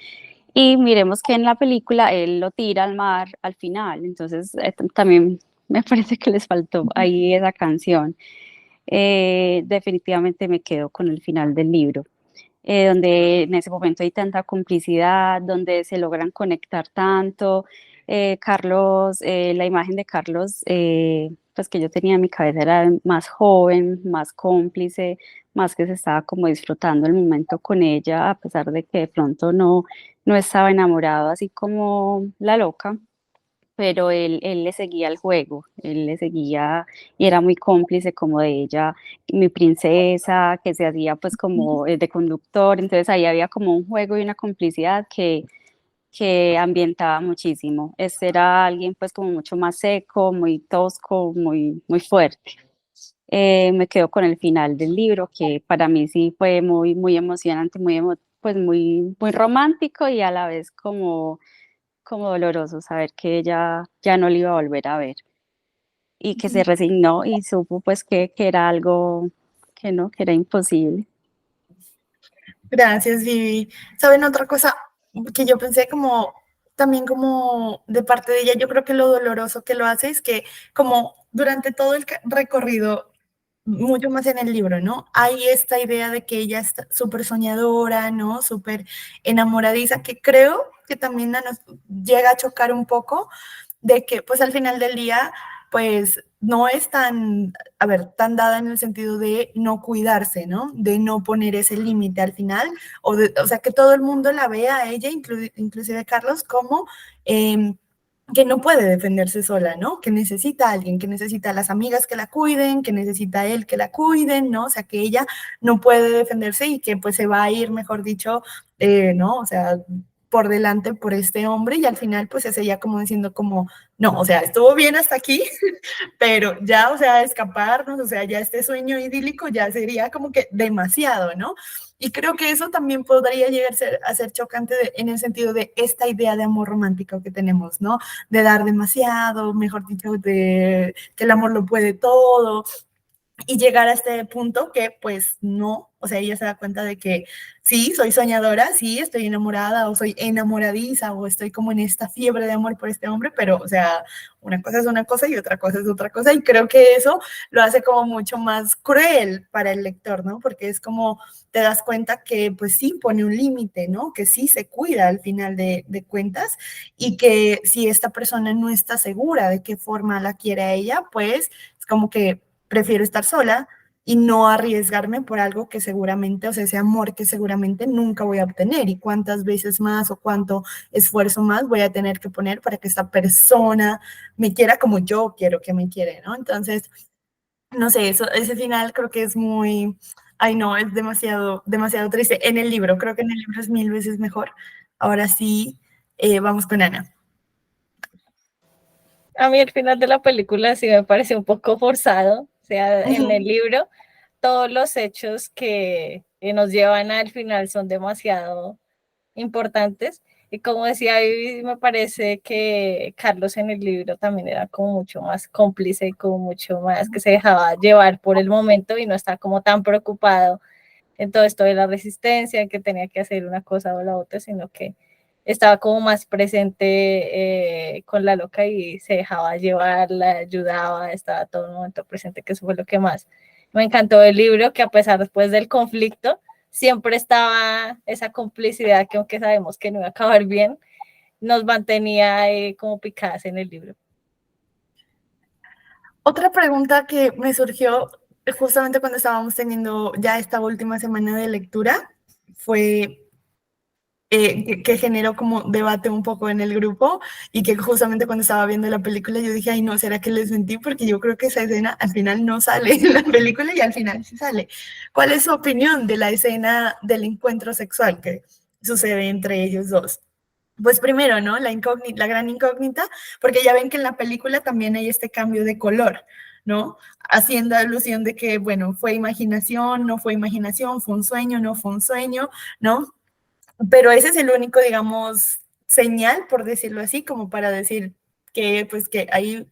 y miremos que en la película él lo tira al mar al final, entonces también me parece que les faltó ahí esa canción. Definitivamente me quedo con el final del libro, donde en ese momento hay tanta complicidad, donde se logran conectar tanto. Carlos, la imagen de Carlos, pues que yo tenía en mi cabeza era más joven, más cómplice, más que se estaba como disfrutando el momento con ella, a pesar de que de pronto no estaba enamorado así como la loca, pero él le seguía el juego, él le seguía y era muy cómplice como de ella, mi princesa, que se hacía pues como de conductor, entonces ahí había como un juego y una complicidad que ambientaba muchísimo. Este era alguien pues como mucho más seco, muy tosco, muy fuerte. Me quedo con el final del libro, que para mí sí fue muy emocionante, pues muy romántico y a la vez como doloroso saber que ella ya no le iba a volver a ver y que se resignó y supo pues que era algo que no, que era imposible. Gracias, Vivi. ¿Saben otra cosa que yo pensé como también como de parte de ella? Yo creo que lo doloroso que lo hace es que como durante todo el recorrido, mucho más en el libro, ¿no? Hay esta idea de que ella está súper soñadora, ¿no? Súper enamoradiza, que creo que también nos llega a chocar un poco de que pues al final del día pues no es tan, a ver, tan dada en el sentido de no cuidarse, ¿no? De no poner ese límite al final, o sea, que todo el mundo la vea a ella, inclusive Carlos, como que no puede defenderse sola, ¿no? Que necesita a alguien, que necesita a las amigas que la cuiden, que necesita a él que la cuiden, ¿no? O sea, que ella no puede defenderse y que pues se va a ir, mejor dicho, ¿no? O sea, por delante por este hombre y al final pues es ella como diciendo como, no, o sea, estuvo bien hasta aquí, pero ya, o sea, escaparnos, o sea, ya este sueño idílico ya sería como que demasiado, ¿no? Y creo que eso también podría llegar a ser chocante en el sentido de esta idea de amor romántico que tenemos, ¿no? De dar demasiado, mejor dicho, de que el amor lo puede todo, y llegar a este punto que pues no, o sea, ella se da cuenta de que sí, soy soñadora, sí, estoy enamorada o soy enamoradiza o estoy como en esta fiebre de amor por este hombre, pero o sea, una cosa es una cosa y otra cosa es otra cosa y creo que eso lo hace como mucho más cruel para el lector, ¿no? Porque es como te das cuenta que pues sí pone un límite, ¿no? Que sí se cuida al final de cuentas y que si esta persona no está segura de qué forma la quiere a ella, pues es como que prefiero estar sola y no arriesgarme por algo que seguramente, o sea, ese amor que seguramente nunca voy a obtener y cuántas veces más o cuánto esfuerzo más voy a tener que poner para que esta persona me quiera como yo quiero que me quiere, ¿no? Entonces, no sé, ese final creo que es muy, ay no, es demasiado triste. En el libro, creo que en el libro es 1000 veces mejor. Ahora sí, vamos con Ana. A mí el final de la película sí me pareció un poco forzado, o sea, en el libro todos los hechos que nos llevan al final son demasiado importantes y como decía Vivi, me parece que Carlos en el libro también era como mucho más cómplice y como mucho más que se dejaba llevar por el momento y no estaba como tan preocupado en todo esto de la resistencia, que tenía que hacer una cosa o la otra, sino que estaba como más presente con la loca y se dejaba llevar, la ayudaba, estaba todo el momento presente, que eso fue lo que más me encantó del libro, que a pesar después del conflicto, siempre estaba esa complicidad que aunque sabemos que no iba a acabar bien, nos mantenía como picadas en el libro. Otra pregunta que me surgió justamente cuando estábamos teniendo ya esta última semana de lectura fue que generó como debate un poco en el grupo y que justamente cuando estaba viendo la película yo dije, ay no, ¿será que les mentí? Porque yo creo que esa escena al final no sale en la película y al final sí sale. ¿Cuál es su opinión de la escena del encuentro sexual que sucede entre ellos dos? Pues primero, ¿no? La gran incógnita, porque ya ven que en la película también hay este cambio de color, ¿no? Haciendo alusión de que, bueno, fue imaginación, no fue imaginación, fue un sueño, no fue un sueño, ¿no? Pero ese es el único, digamos, señal, por decirlo así, como para decir que, pues, que ahí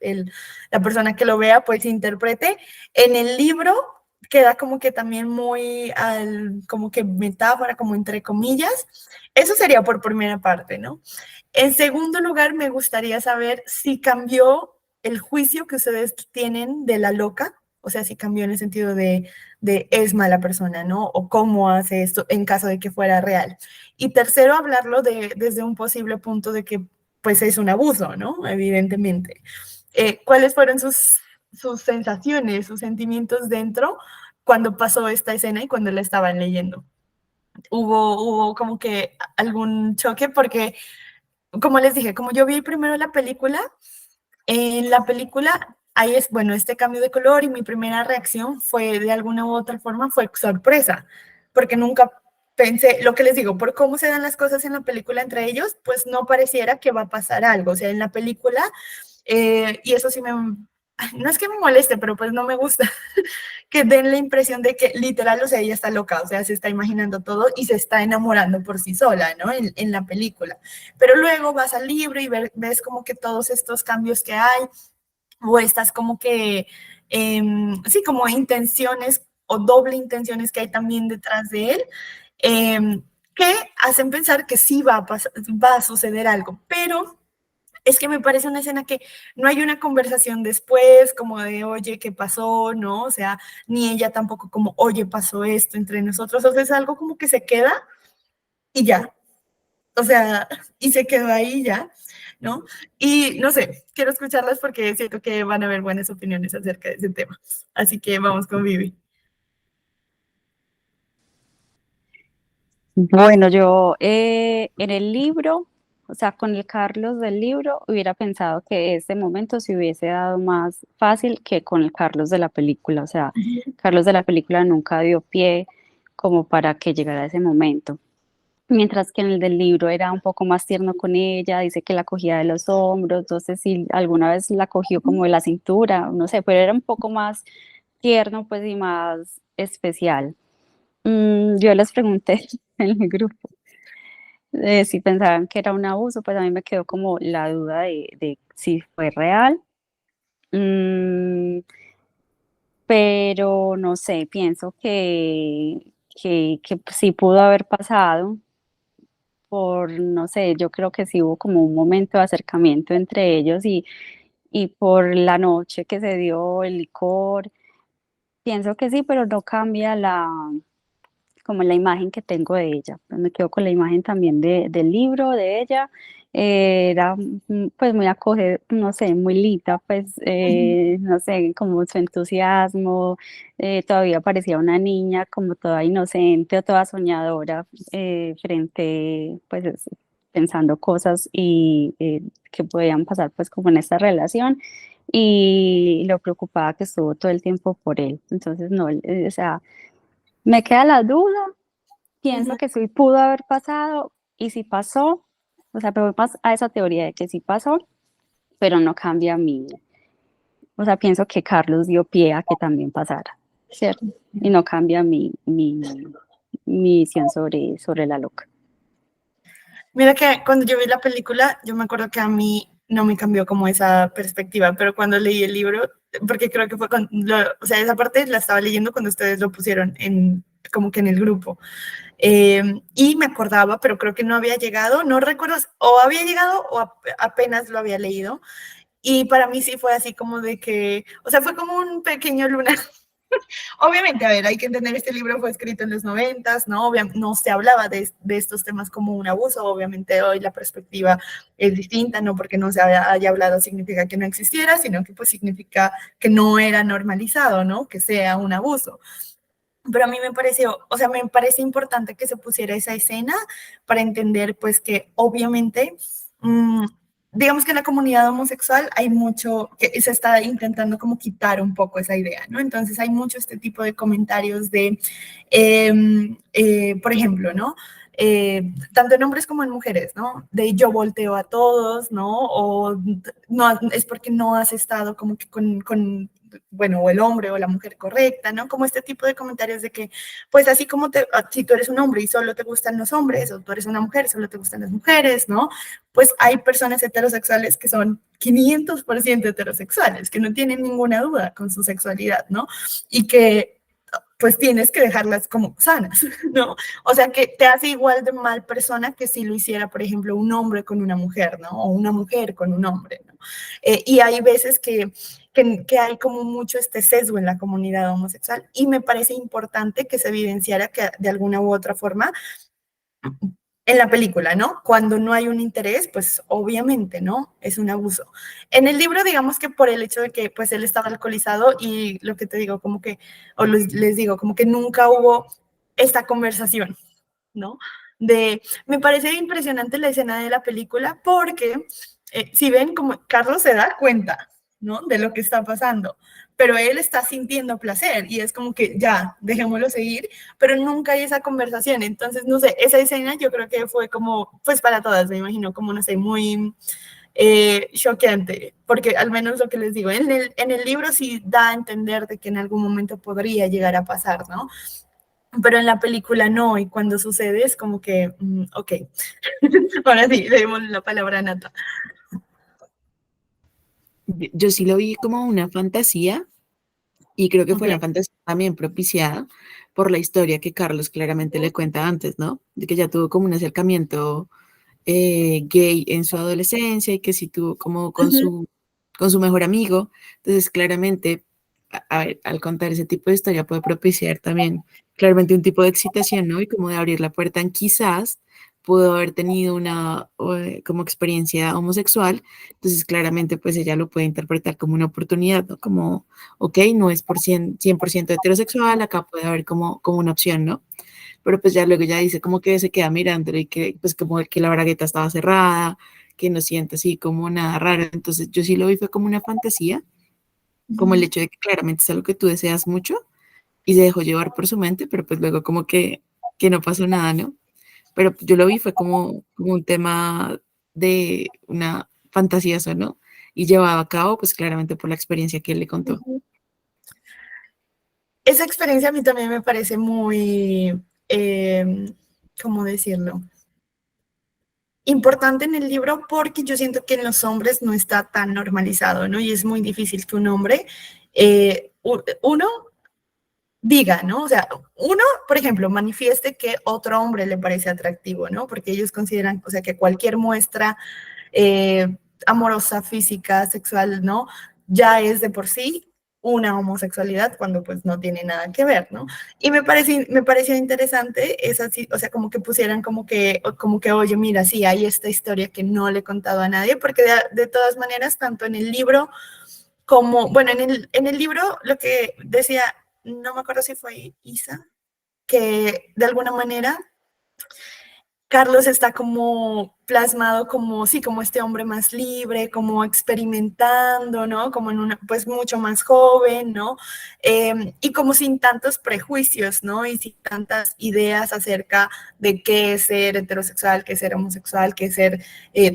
la persona que lo vea, pues, interprete. En el libro queda como que también muy, como que metáfora, como entre comillas. Eso sería por primera parte, ¿no? En segundo lugar, me gustaría saber si cambió el juicio que ustedes tienen de la loca, o sea, si cambió en el sentido de es mala persona, ¿no? O cómo hace esto en caso de que fuera real. Y tercero, hablarlo desde un posible punto de que pues es un abuso, ¿no? Evidentemente. ¿Cuáles fueron sus sensaciones, sus sentimientos dentro cuando pasó esta escena y cuando la estaban leyendo? hubo como que algún choque porque, como les dije, como yo vi primero la película, en la película ahí es, bueno, este cambio de color y mi primera reacción fue de alguna u otra forma, fue sorpresa, porque nunca pensé, lo que les digo, por cómo se dan las cosas en la película entre ellos, pues no pareciera que va a pasar algo, o sea, en la película, y eso sí no es que me moleste, pero pues no me gusta que den la impresión de que literal, o sea, ella está loca, o sea, se está imaginando todo y se está enamorando por sí sola, ¿no? En la película. Pero luego vas al libro y ves como que todos estos cambios que hay, o estas como que, sí, como intenciones o doble intenciones que hay también detrás de él, que hacen pensar que sí va a suceder algo, pero es que me parece una escena que no hay una conversación después, como de, oye, ¿qué pasó? ¿No? O sea, ni ella tampoco como, oye, pasó esto entre nosotros. O sea, es algo como que se queda y ya. O sea, y se quedó ahí ya, ¿no? Y no sé, quiero escucharlas porque siento que van a haber buenas opiniones acerca de ese tema. Así que vamos con Vivi. Bueno, yo en el libro, o sea, con el Carlos del libro, hubiera pensado que este momento se hubiese dado más fácil que con el Carlos de la película. O sea, Carlos de la película nunca dio pie como para que llegara ese momento. Mientras que en el del libro era un poco más tierno con ella, dice que la cogía de los hombros, no sé si alguna vez la cogió como de la cintura, no sé, pero era un poco más tierno pues y más especial. Yo les pregunté en el grupo si pensaban que era un abuso, pues a mí me quedó como la duda de si fue real. Mm, pero no sé, pienso que sí pudo haber pasado por, no sé, yo creo que sí hubo como un momento de acercamiento entre ellos y por la noche que se dio el licor, pienso que sí, pero no cambia como la imagen que tengo de ella. Pues me quedo con la imagen también del libro de ella. Era pues muy no sé, muy lita, pues no sé, como su entusiasmo, todavía parecía una niña como toda inocente o toda soñadora frente, pues pensando cosas y que podían pasar pues como en esta relación y lo preocupada que estuvo todo el tiempo por él. Entonces, no, o sea, me queda la duda, pienso que sí pudo haber pasado y si pasó, o sea, pero más a esa teoría de que sí pasó, pero no cambia o sea, pienso que Carlos dio pie a que también pasara, ¿cierto? Y no cambia mi visión sobre la loca. Mira que cuando yo vi la película, yo me acuerdo que a mí no me cambió como esa perspectiva, pero cuando leí el libro, porque creo que fue o sea, esa parte la estaba leyendo cuando ustedes lo pusieron como que en el grupo. Y me acordaba, pero creo que no había llegado, no recuerdo, o había llegado o apenas lo había leído. Y para mí sí fue así como de que, o sea, fue como un pequeño lunar. Obviamente, a ver, hay que entender, este libro fue escrito en los 90, ¿no? No se hablaba de estos temas como un abuso, obviamente hoy la perspectiva es distinta, no porque no se haya hablado significa que no existiera, sino que pues significa que no era normalizado, ¿no? Que sea un abuso. Pero a mí me pareció, o sea, me parece importante que se pusiera esa escena para entender pues que obviamente digamos que en la comunidad homosexual hay mucho, que se está intentando como quitar un poco esa idea, ¿no? Entonces hay mucho este tipo de comentarios de, por ejemplo, ¿no? Tanto en hombres como en mujeres, ¿no? De yo volteo a todos, ¿no? O no, es porque no has estado como que bueno, o el hombre o la mujer correcta, ¿no? Como este tipo de comentarios de que, pues así como si tú eres un hombre y solo te gustan los hombres, o tú eres una mujer y solo te gustan las mujeres, ¿no? Pues hay personas heterosexuales que son 500% heterosexuales, que no tienen ninguna duda con su sexualidad, ¿no? Y que pues tienes que dejarlas como sanas, ¿no? O sea, que te hace igual de mal persona que si lo hiciera, por ejemplo, un hombre con una mujer, ¿no? O una mujer con un hombre, ¿no? Y hay veces que hay como mucho este sesgo en la comunidad homosexual y me parece importante que se evidenciara que de alguna u otra forma en la película, ¿no? Cuando no hay un interés, pues obviamente, ¿no? Es un abuso. En el libro, digamos que por el hecho de que pues él estaba alcoholizado y lo que te digo, como que, o les digo, como que nunca hubo esta conversación, ¿no? Me parece impresionante la escena de la película porque, si ven, como Carlos se da cuenta, ¿no? De lo que está pasando, pero él está sintiendo placer y es como que ya, dejémoslo seguir, pero nunca hay esa conversación. Entonces, no sé, esa escena yo creo que fue como, pues para todas, me imagino, como, no sé, muy choqueante, porque al menos lo que les digo, en el libro sí da a entender de que en algún momento podría llegar a pasar, ¿no? Pero en la película no, y cuando sucede es como que, ok, ahora sí, le dimos la palabra a Nata. Yo sí lo vi como una fantasía y creo que fue Ok. una fantasía también propiciada por la historia que Carlos claramente le cuenta antes, ¿no? De que ya tuvo como un acercamiento gay en su adolescencia y que sí tuvo como con su mejor amigo. Entonces, claramente, a ver, al contar ese tipo de historia puede propiciar también claramente un tipo de excitación, ¿no? Y como de abrir la puerta en quizás pudo haber tenido una como experiencia homosexual, entonces claramente pues ella lo puede interpretar como una oportunidad, ¿no? Como, ok, no es por 100% heterosexual, acá puede haber como una opción, ¿no? Pero pues ya luego ya dice como que se queda mirando y que pues como que la bragueta estaba cerrada, que no siente así como nada raro, entonces yo sí lo vi fue como una fantasía, como el hecho de que claramente es algo que tú deseas mucho y se dejó llevar por su mente, pero pues luego como que no pasó nada, ¿no? Pero yo lo vi fue como un tema de una fantasía, ¿no? Y llevado a cabo pues claramente por la experiencia que él le contó. Esa experiencia a mí también me parece muy, ¿cómo decirlo? Importante en el libro porque yo siento que en los hombres no está tan normalizado, ¿no? Y es muy difícil que un hombre, uno diga, ¿no? O sea, uno, por ejemplo, manifieste que otro hombre le parece atractivo, ¿no? Porque ellos consideran, o sea, que cualquier muestra amorosa, física, sexual, ¿no? Ya es de por sí una homosexualidad cuando pues no tiene nada que ver, ¿no? Y me pareció interesante esa, o sea, como que pusieran como que, oye, mira, sí, hay esta historia que no le he contado a nadie, porque de todas maneras, tanto en el libro como, bueno, en el libro lo que decía, no me acuerdo si fue Isa, que de alguna manera Carlos está como plasmado como, sí, como este hombre más libre, como experimentando, ¿no? Como en una, pues mucho más joven, ¿no? Y como sin tantos prejuicios, ¿no? Y sin tantas ideas acerca de qué es ser heterosexual, qué es ser homosexual, qué es ser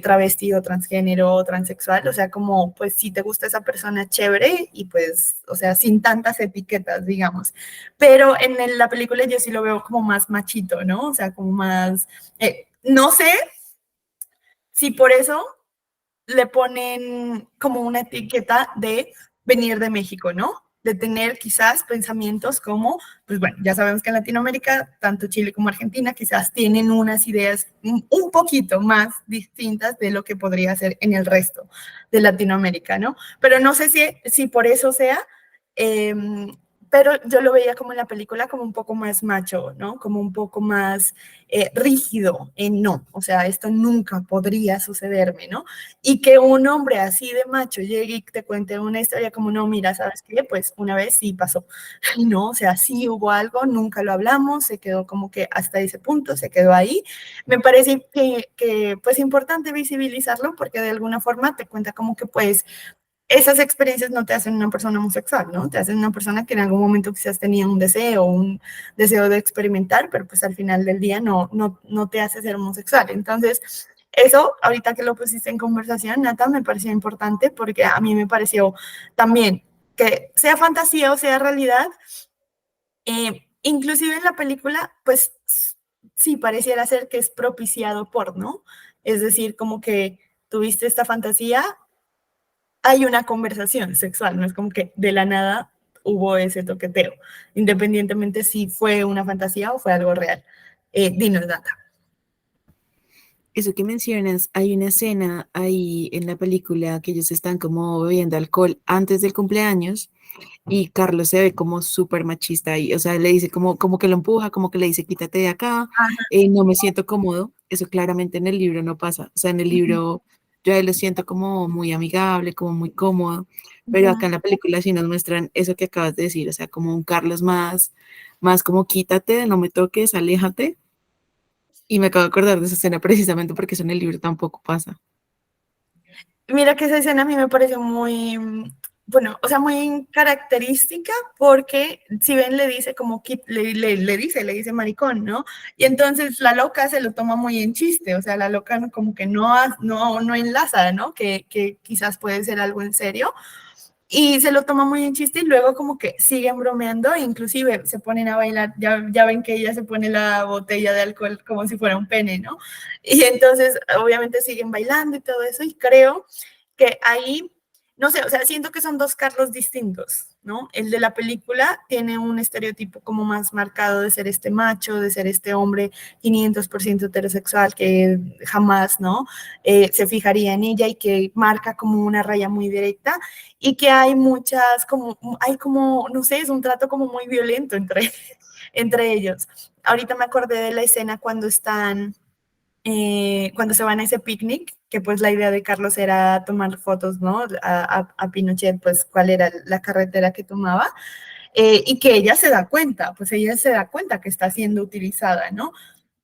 travesti o transgénero o transexual, o sea, como, pues si te gusta esa persona, chévere, y pues, o sea, sin tantas etiquetas, digamos. Pero la película yo sí lo veo como más machito, ¿no? O sea, como más no sé si por eso le ponen como una etiqueta de venir de México, ¿no? De tener quizás pensamientos como, pues bueno, ya sabemos que en Latinoamérica, tanto Chile como Argentina, quizás tienen unas ideas un poquito más distintas de lo que podría ser en el resto de Latinoamérica, ¿no? Pero no sé si por eso sea, eh, pero yo lo veía como en la película como un poco más macho, ¿no? Como un poco más rígido en no, o sea, esto nunca podría sucederme, ¿no? Y que un hombre así de macho llegue y te cuente una historia como, no, mira, ¿sabes qué? Pues una vez sí pasó, ¿no? O sea, sí hubo algo, nunca lo hablamos, se quedó como que hasta ese punto, se quedó ahí. Me parece que pues importante visibilizarlo porque de alguna forma te cuenta como que pues esas experiencias no te hacen una persona homosexual, ¿no? Te hacen una persona que en algún momento quizás tenía un deseo de experimentar, pero pues al final del día no te hace ser homosexual. Entonces, eso, ahorita que lo pusiste en conversación, Nata, me pareció importante porque a mí me pareció también que sea fantasía o sea realidad, inclusive en la película, pues sí, pareciera ser que es propiciado por, ¿no? Es decir, como que tuviste esta fantasía, hay una conversación sexual, no es como que de la nada hubo ese toqueteo, independientemente si fue una fantasía o fue algo real. Dinos, Data. Eso que mencionas, hay una escena ahí en la película que ellos están como bebiendo alcohol antes del cumpleaños y Carlos se ve como súper machista ahí, o sea, le dice como que lo empuja, como que le dice quítate de acá, no me siento cómodo, eso claramente en el libro no pasa, o sea, en el libro yo a él lo siento como muy amigable, como muy cómodo, pero acá en la película sí nos muestran eso que acabas de decir, o sea, como un Carlos más como quítate, no me toques, aléjate. Y me acabo de acordar de esa escena precisamente porque eso en el libro tampoco pasa. Mira que esa escena a mí me pareció muy, bueno, o sea, muy característica porque si ven le dice como, le dice maricón, ¿no? Y entonces la loca se lo toma muy en chiste, o sea, la loca como que no enlaza, ¿no? Que quizás puede ser algo en serio. Y se lo toma muy en chiste y luego como que siguen bromeando, inclusive se ponen a bailar, ya ven que ella se pone la botella de alcohol como si fuera un pene, ¿no? Y entonces obviamente siguen bailando y todo eso y creo que ahí, no sé, o sea, siento que son dos Carlos distintos, ¿no? El de la película tiene un estereotipo como más marcado de ser este macho, de ser este hombre 500% heterosexual que jamás, ¿no? Se fijaría en ella y que marca como una raya muy directa y que hay muchas, como, no sé, es un trato como muy violento entre ellos. Ahorita me acordé de la escena cuando se van a ese picnic, que pues la idea de Carlos era tomar fotos, ¿no? A Pinochet, pues cuál era la carretera que tomaba, y que ella se da cuenta, pues ella se da cuenta que está siendo utilizada, ¿no?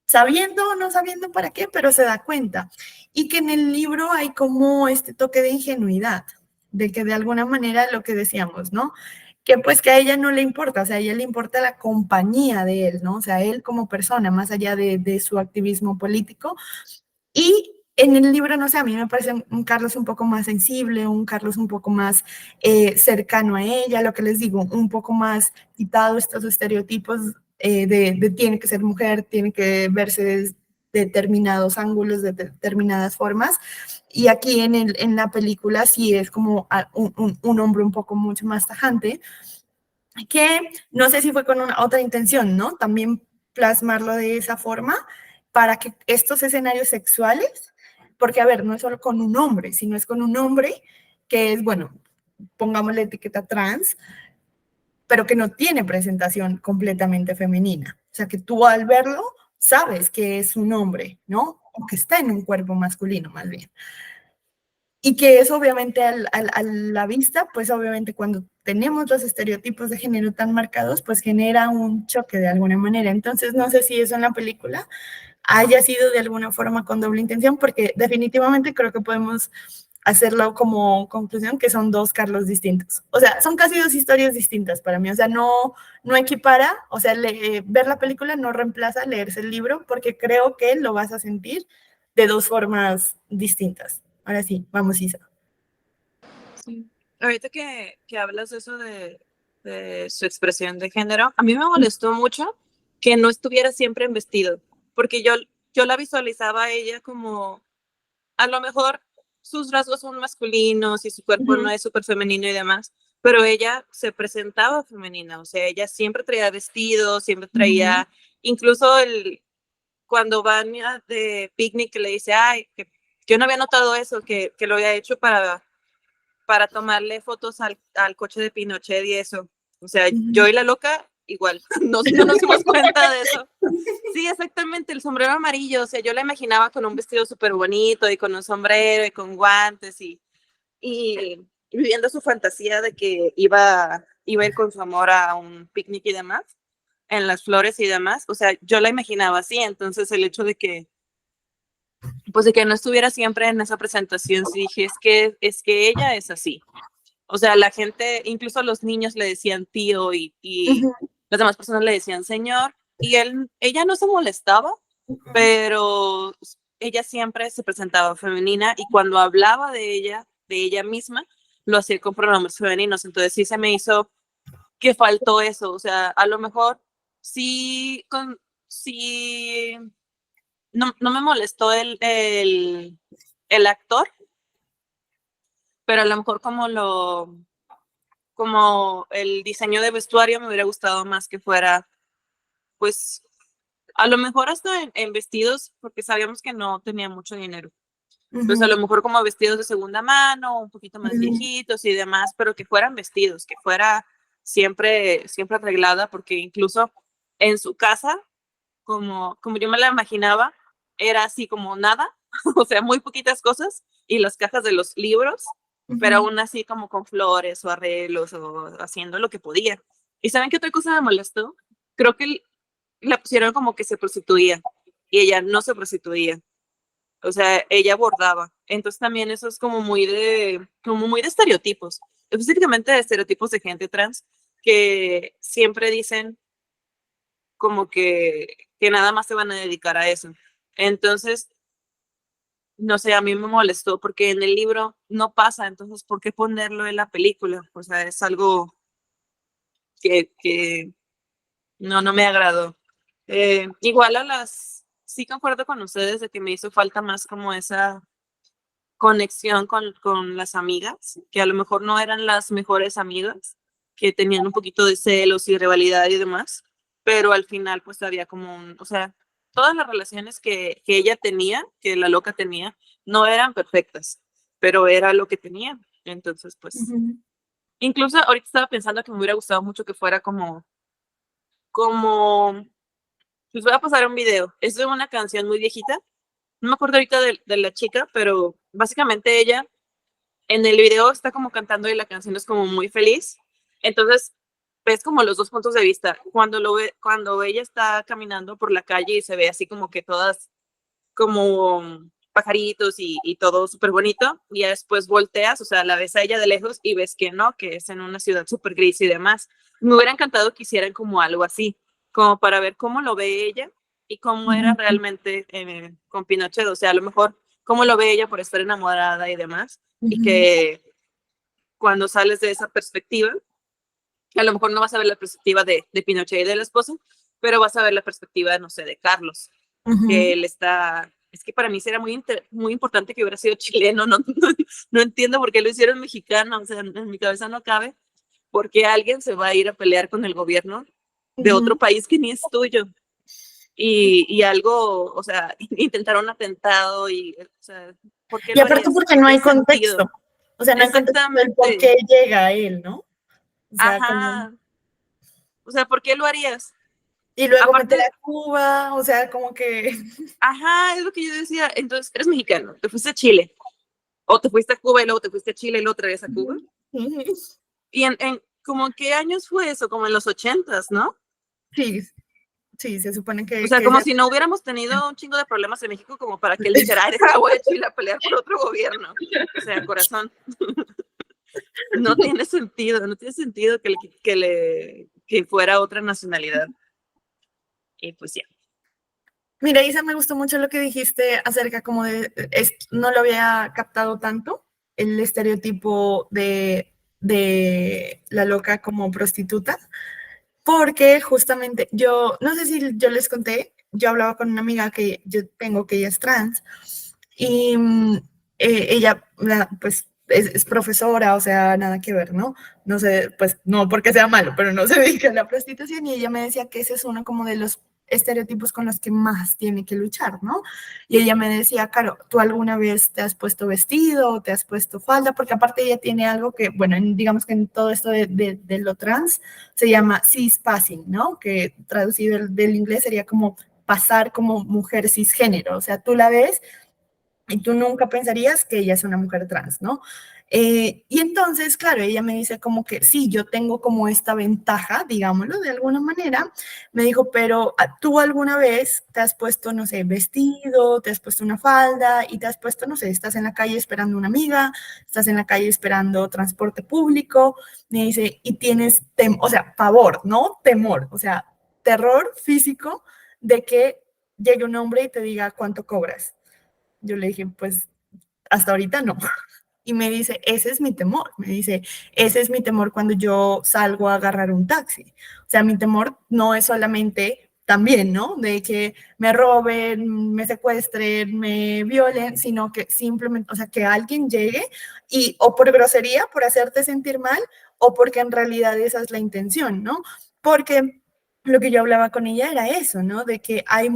Sabiendo o no sabiendo para qué, pero se da cuenta. Y que en el libro hay como este toque de ingenuidad, de que de alguna manera lo que decíamos, ¿no? Que pues que a ella no le importa, o sea, a ella le importa la compañía de él, ¿no? O sea, él como persona, más allá de su activismo político. Y en el libro, no sé, a mí me parece un Carlos un poco más sensible, un Carlos un poco más cercano a ella, lo que les digo, un poco más quitado estos estereotipos de tiene que ser mujer, tiene que verse de determinados ángulos, de determinadas formas. Y aquí en la película sí es como un hombre un poco mucho más tajante, que no sé si fue con otra intención, ¿no? También plasmarlo de esa forma para que estos escenarios sexuales, porque a ver, no es solo con un hombre, sino es con un hombre que es, bueno, pongamos la etiqueta trans, pero que no tiene presentación completamente femenina. O sea, que tú al verlo sabes que es un hombre, ¿no? O que está en un cuerpo masculino, más bien. Y que eso obviamente a la vista, pues obviamente cuando tenemos los estereotipos de género tan marcados, pues genera un choque de alguna manera. Entonces no sé si eso en la película haya sido de alguna forma con doble intención, porque definitivamente creo que podemos hacerlo como conclusión que son dos Carlos distintos. O sea, son casi dos historias distintas para mí. O sea, no equipara, o sea, ver la película no reemplaza leerse el libro, porque creo que lo vas a sentir de dos formas distintas. Ahora sí, vamos, Isa. Sí. Ahorita que hablas de eso de su expresión de género, a mí me molestó mucho que no estuviera siempre en vestido, porque yo la visualizaba a ella como, a lo mejor sus rasgos son masculinos y su cuerpo no es súper femenino y demás, pero ella se presentaba femenina, o sea, ella siempre traía vestido, siempre traía, incluso cuando van de picnic que le dice, ay, que yo no había notado eso, que lo había hecho para tomarle fotos al coche de Pinochet y eso. O sea, yo y la loca, igual, no nos dimos cuenta de eso. Sí, exactamente, el sombrero amarillo, o sea, yo la imaginaba con un vestido súper bonito y con un sombrero y con guantes y viviendo su fantasía de que iba a ir con su amor a un picnic y demás, en las flores y demás, o sea, yo la imaginaba así, entonces el hecho de que pues de que no estuviera siempre en esa presentación, sí dije, es que ella es así. O sea, la gente, incluso los niños le decían tío y las demás personas le decían señor, y ella no se molestaba, pero ella siempre se presentaba femenina y cuando hablaba de ella misma, lo hacía con pronombres femeninos. Entonces sí se me hizo que faltó eso. O sea, a lo mejor sí, sí no me molestó el actor, pero a lo mejor como el diseño de vestuario me hubiera gustado más que fuera, pues, a lo mejor hasta en vestidos, porque sabíamos que no tenía mucho dinero. Pues a lo mejor como vestidos de segunda mano, un poquito más viejitos y demás, pero que fueran vestidos, que fuera siempre arreglada, porque incluso en su casa, como yo me la imaginaba, era así como nada, o sea, muy poquitas cosas y las cajas de los libros, pero aún así como con flores o arreglos o haciendo lo que podía. ¿Y saben qué otra cosa me molestó? Creo que la pusieron como que se prostituía y ella no se prostituía. O sea, ella bordaba. Entonces también eso es como muy de estereotipos, específicamente de estereotipos de gente trans que siempre dicen como que nada más se van a dedicar a eso. Entonces, no sé, a mí me molestó porque en el libro no pasa, entonces, ¿por qué ponerlo en la película? O sea, es algo que no me agradó. Igual sí concuerdo con ustedes de que me hizo falta más como esa conexión con las amigas, que a lo mejor no eran las mejores amigas, que tenían un poquito de celos y rivalidad y demás, pero al final pues había como o sea, todas las relaciones que ella tenía, que la loca tenía, no eran perfectas, pero era lo que tenía. Entonces, pues, incluso ahorita estaba pensando que me hubiera gustado mucho que fuera como, les voy a pasar un video, es de una canción muy viejita, no me acuerdo ahorita de la chica, pero básicamente ella en el video está como cantando y la canción es como muy feliz. Entonces, ves como los dos puntos de vista. Cuando ella está caminando por la calle y se ve así como que todas como pajaritos y todo súper bonito, y ya después volteas, o sea, la ves a ella de lejos y ves que no, que es en una ciudad súper gris y demás. Me hubiera encantado que hicieran como algo así, como para ver cómo lo ve ella y cómo era realmente con Pinochet, o sea, a lo mejor cómo lo ve ella por estar enamorada y demás, y que cuando sales de esa perspectiva, a lo mejor no vas a ver la perspectiva de Pinochet y del esposo, pero vas a ver la perspectiva, no sé, de Carlos, que él está, es que para mí será muy importante que hubiera sido chileno, no entiendo por qué lo hicieron mexicano, o sea, en mi cabeza no cabe, porque alguien se va a ir a pelear con el gobierno de otro país que ni es tuyo. Y algo, o sea, intentaron atentado y, o sea, ¿por qué Y aparte porque no hay contexto. O sea, no hay contexto del por qué llega a él, ¿no? O sea, ajá. O sea, ¿por qué lo harías? Y luego meter a Cuba, o sea, como que... Ajá, es lo que yo decía. Entonces, eres mexicano, te fuiste a Chile, o te fuiste a Cuba y luego te fuiste a Chile y luego otra vez a Cuba. ¿Y en como qué años fue eso? Como en los 80s, ¿no? Sí, se supone que... O sea, como si no hubiéramos tenido un chingo de problemas en México como para que él dijera, ay, voy a Chile a pelear por otro gobierno. O sea, corazón. No tiene sentido que fuera otra nacionalidad. Y pues ya. Mira, Isa, me gustó mucho lo que dijiste acerca como no lo había captado tanto, el estereotipo de la loca como prostituta, porque justamente yo, no sé si yo les conté, yo hablaba con una amiga que yo tengo que ella es trans, y ella, pues, es profesora, o sea, nada que ver, ¿no? No sé, pues, no porque sea malo, pero no se dedica a la prostitución, y ella me decía que ese es uno como de los estereotipos con los que más tiene que luchar, ¿no? Y ella me decía, Caro, ¿tú alguna vez te has puesto vestido o te has puesto falda? Porque aparte ella tiene algo que, bueno, digamos que en todo esto de lo trans se llama cispassing, ¿no? Que traducido del inglés sería como pasar como mujer cisgénero, o sea, tú la ves y tú nunca pensarías que ella es una mujer trans, ¿no? Y entonces, claro, ella me dice como que sí, yo tengo como esta ventaja, digámoslo de alguna manera. Me dijo, pero tú alguna vez te has puesto, no sé, vestido, te has puesto una falda y te has puesto, no sé, estás en la calle esperando una amiga, estás en la calle esperando transporte público, me dice, y tienes, o sea, pavor, ¿no? Temor, o sea, terror físico de que llegue un hombre y te diga cuánto cobras. Yo le dije, pues hasta ahorita no. Y me dice, ese es mi temor. Me dice, ese es mi temor cuando yo salgo a agarrar un taxi. O sea, mi temor no es solamente también, ¿no? De que me roben, me secuestren, me violen, sino que simplemente, o sea, que alguien llegue y o por grosería, por hacerte sentir mal, o porque en realidad esa es la intención, ¿no? Porque lo que yo hablaba con ella era eso, ¿no? De que hay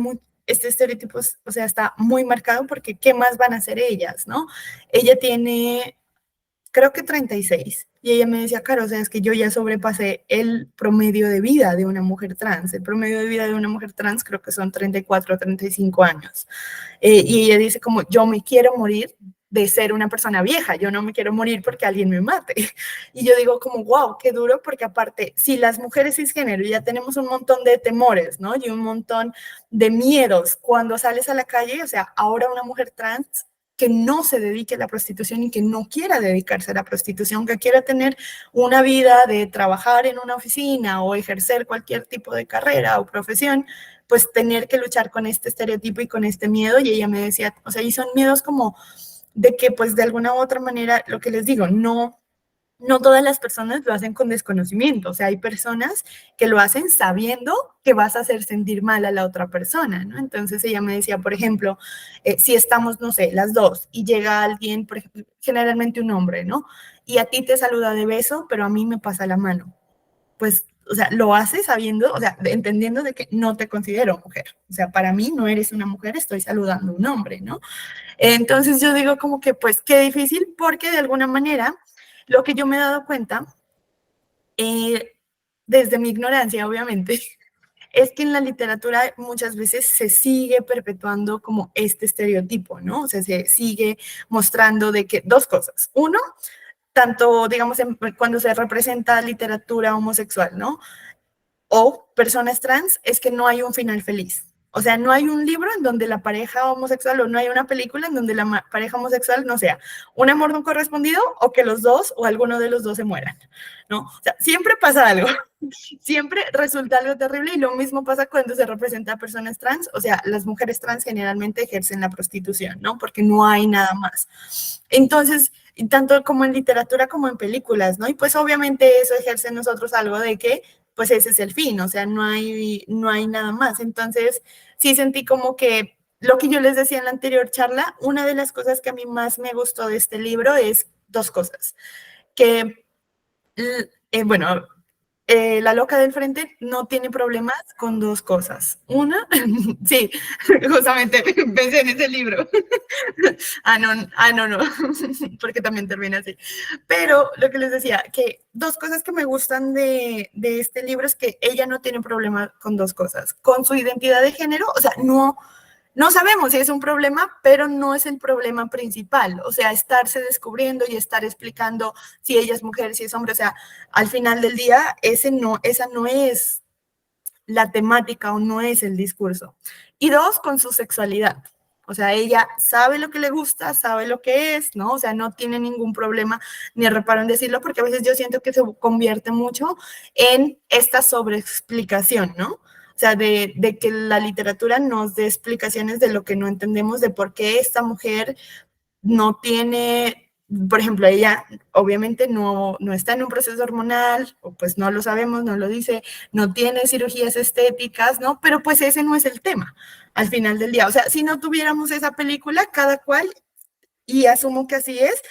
este estereotipo, o sea, está muy marcado porque ¿qué más van a hacer ellas, no? Ella tiene, creo que 36, y ella me decía, Caro, o sea, es que yo ya sobrepasé el promedio de vida de una mujer trans. El promedio de vida de una mujer trans creo que son 34 o 35 años. Y ella dice como, yo me quiero morir de ser una persona vieja, yo no me quiero morir porque alguien me mate. Y yo digo como, wow, qué duro, porque aparte, si las mujeres cisgénero ya tenemos un montón de temores, ¿no? Y un montón de miedos cuando sales a la calle, o sea, ahora una mujer trans que no se dedique a la prostitución y que no quiera dedicarse a la prostitución, que quiera tener una vida de trabajar en una oficina o ejercer cualquier tipo de carrera o profesión, pues tener que luchar con este estereotipo y con este miedo. Y ella me decía, o sea, y son miedos como de que pues de alguna u otra manera, lo que les digo, no todas las personas lo hacen con desconocimiento, o sea, hay personas que lo hacen sabiendo que vas a hacer sentir mal a la otra persona, ¿no? Entonces ella me decía, por ejemplo, si estamos, no sé, las dos y llega alguien, por ejemplo, generalmente un hombre, ¿no? Y a ti te saluda de beso, pero a mí me pasa la mano. Pues, o sea, lo hace sabiendo, o sea, entendiendo de que no te considero mujer. O sea, para mí no eres una mujer, estoy saludando a un hombre, ¿no? Entonces yo digo como que pues qué difícil porque de alguna manera lo que yo me he dado cuenta, desde mi ignorancia obviamente, es que en la literatura muchas veces se sigue perpetuando como este estereotipo, ¿no? O sea, se sigue mostrando de que dos cosas. Uno, tanto digamos cuando se representa literatura homosexual, ¿no? O personas trans, es que no hay un final feliz. O sea, no hay un libro en donde la pareja homosexual o no hay una película en donde la pareja homosexual no sea un amor no correspondido o que los dos o alguno de los dos se mueran, ¿no? O sea, siempre pasa algo, siempre resulta algo terrible y lo mismo pasa cuando se representa a personas trans, o sea, las mujeres trans generalmente ejercen la prostitución, ¿no? Porque no hay nada más. Entonces, tanto como en literatura como en películas, ¿no? Y pues obviamente eso ejerce en nosotros algo de que pues ese es el fin, o sea, no hay nada más. Entonces, sí sentí como que lo que yo les decía en la anterior charla, una de las cosas que a mí más me gustó de este libro es dos cosas, que, bueno, la loca del frente no tiene problemas con dos cosas. Una, sí, justamente pensé en ese libro. No, porque también termina así. Pero lo que les decía, que dos cosas que me gustan de este libro es que ella no tiene problema con dos cosas. Con su identidad de género, o sea, no sabemos si es un problema, pero no es el problema principal. O sea, estarse descubriendo y estar explicando si ella es mujer, si es hombre. O sea, al final del día, esa no es la temática o no es el discurso. Y dos, con su sexualidad. O sea, ella sabe lo que le gusta, sabe lo que es, ¿no? O sea, no tiene ningún problema ni reparo en decirlo, porque a veces yo siento que se convierte mucho en esta sobreexplicación, ¿no? O sea, de que la literatura nos dé explicaciones de lo que no entendemos, de por qué esta mujer no tiene, por ejemplo, ella obviamente no está en un proceso hormonal, o pues no lo sabemos, no lo dice, no tiene cirugías estéticas, ¿no? Pero pues ese no es el tema al final del día. O sea, si no tuviéramos esa película, cada cual, y asumo que así es,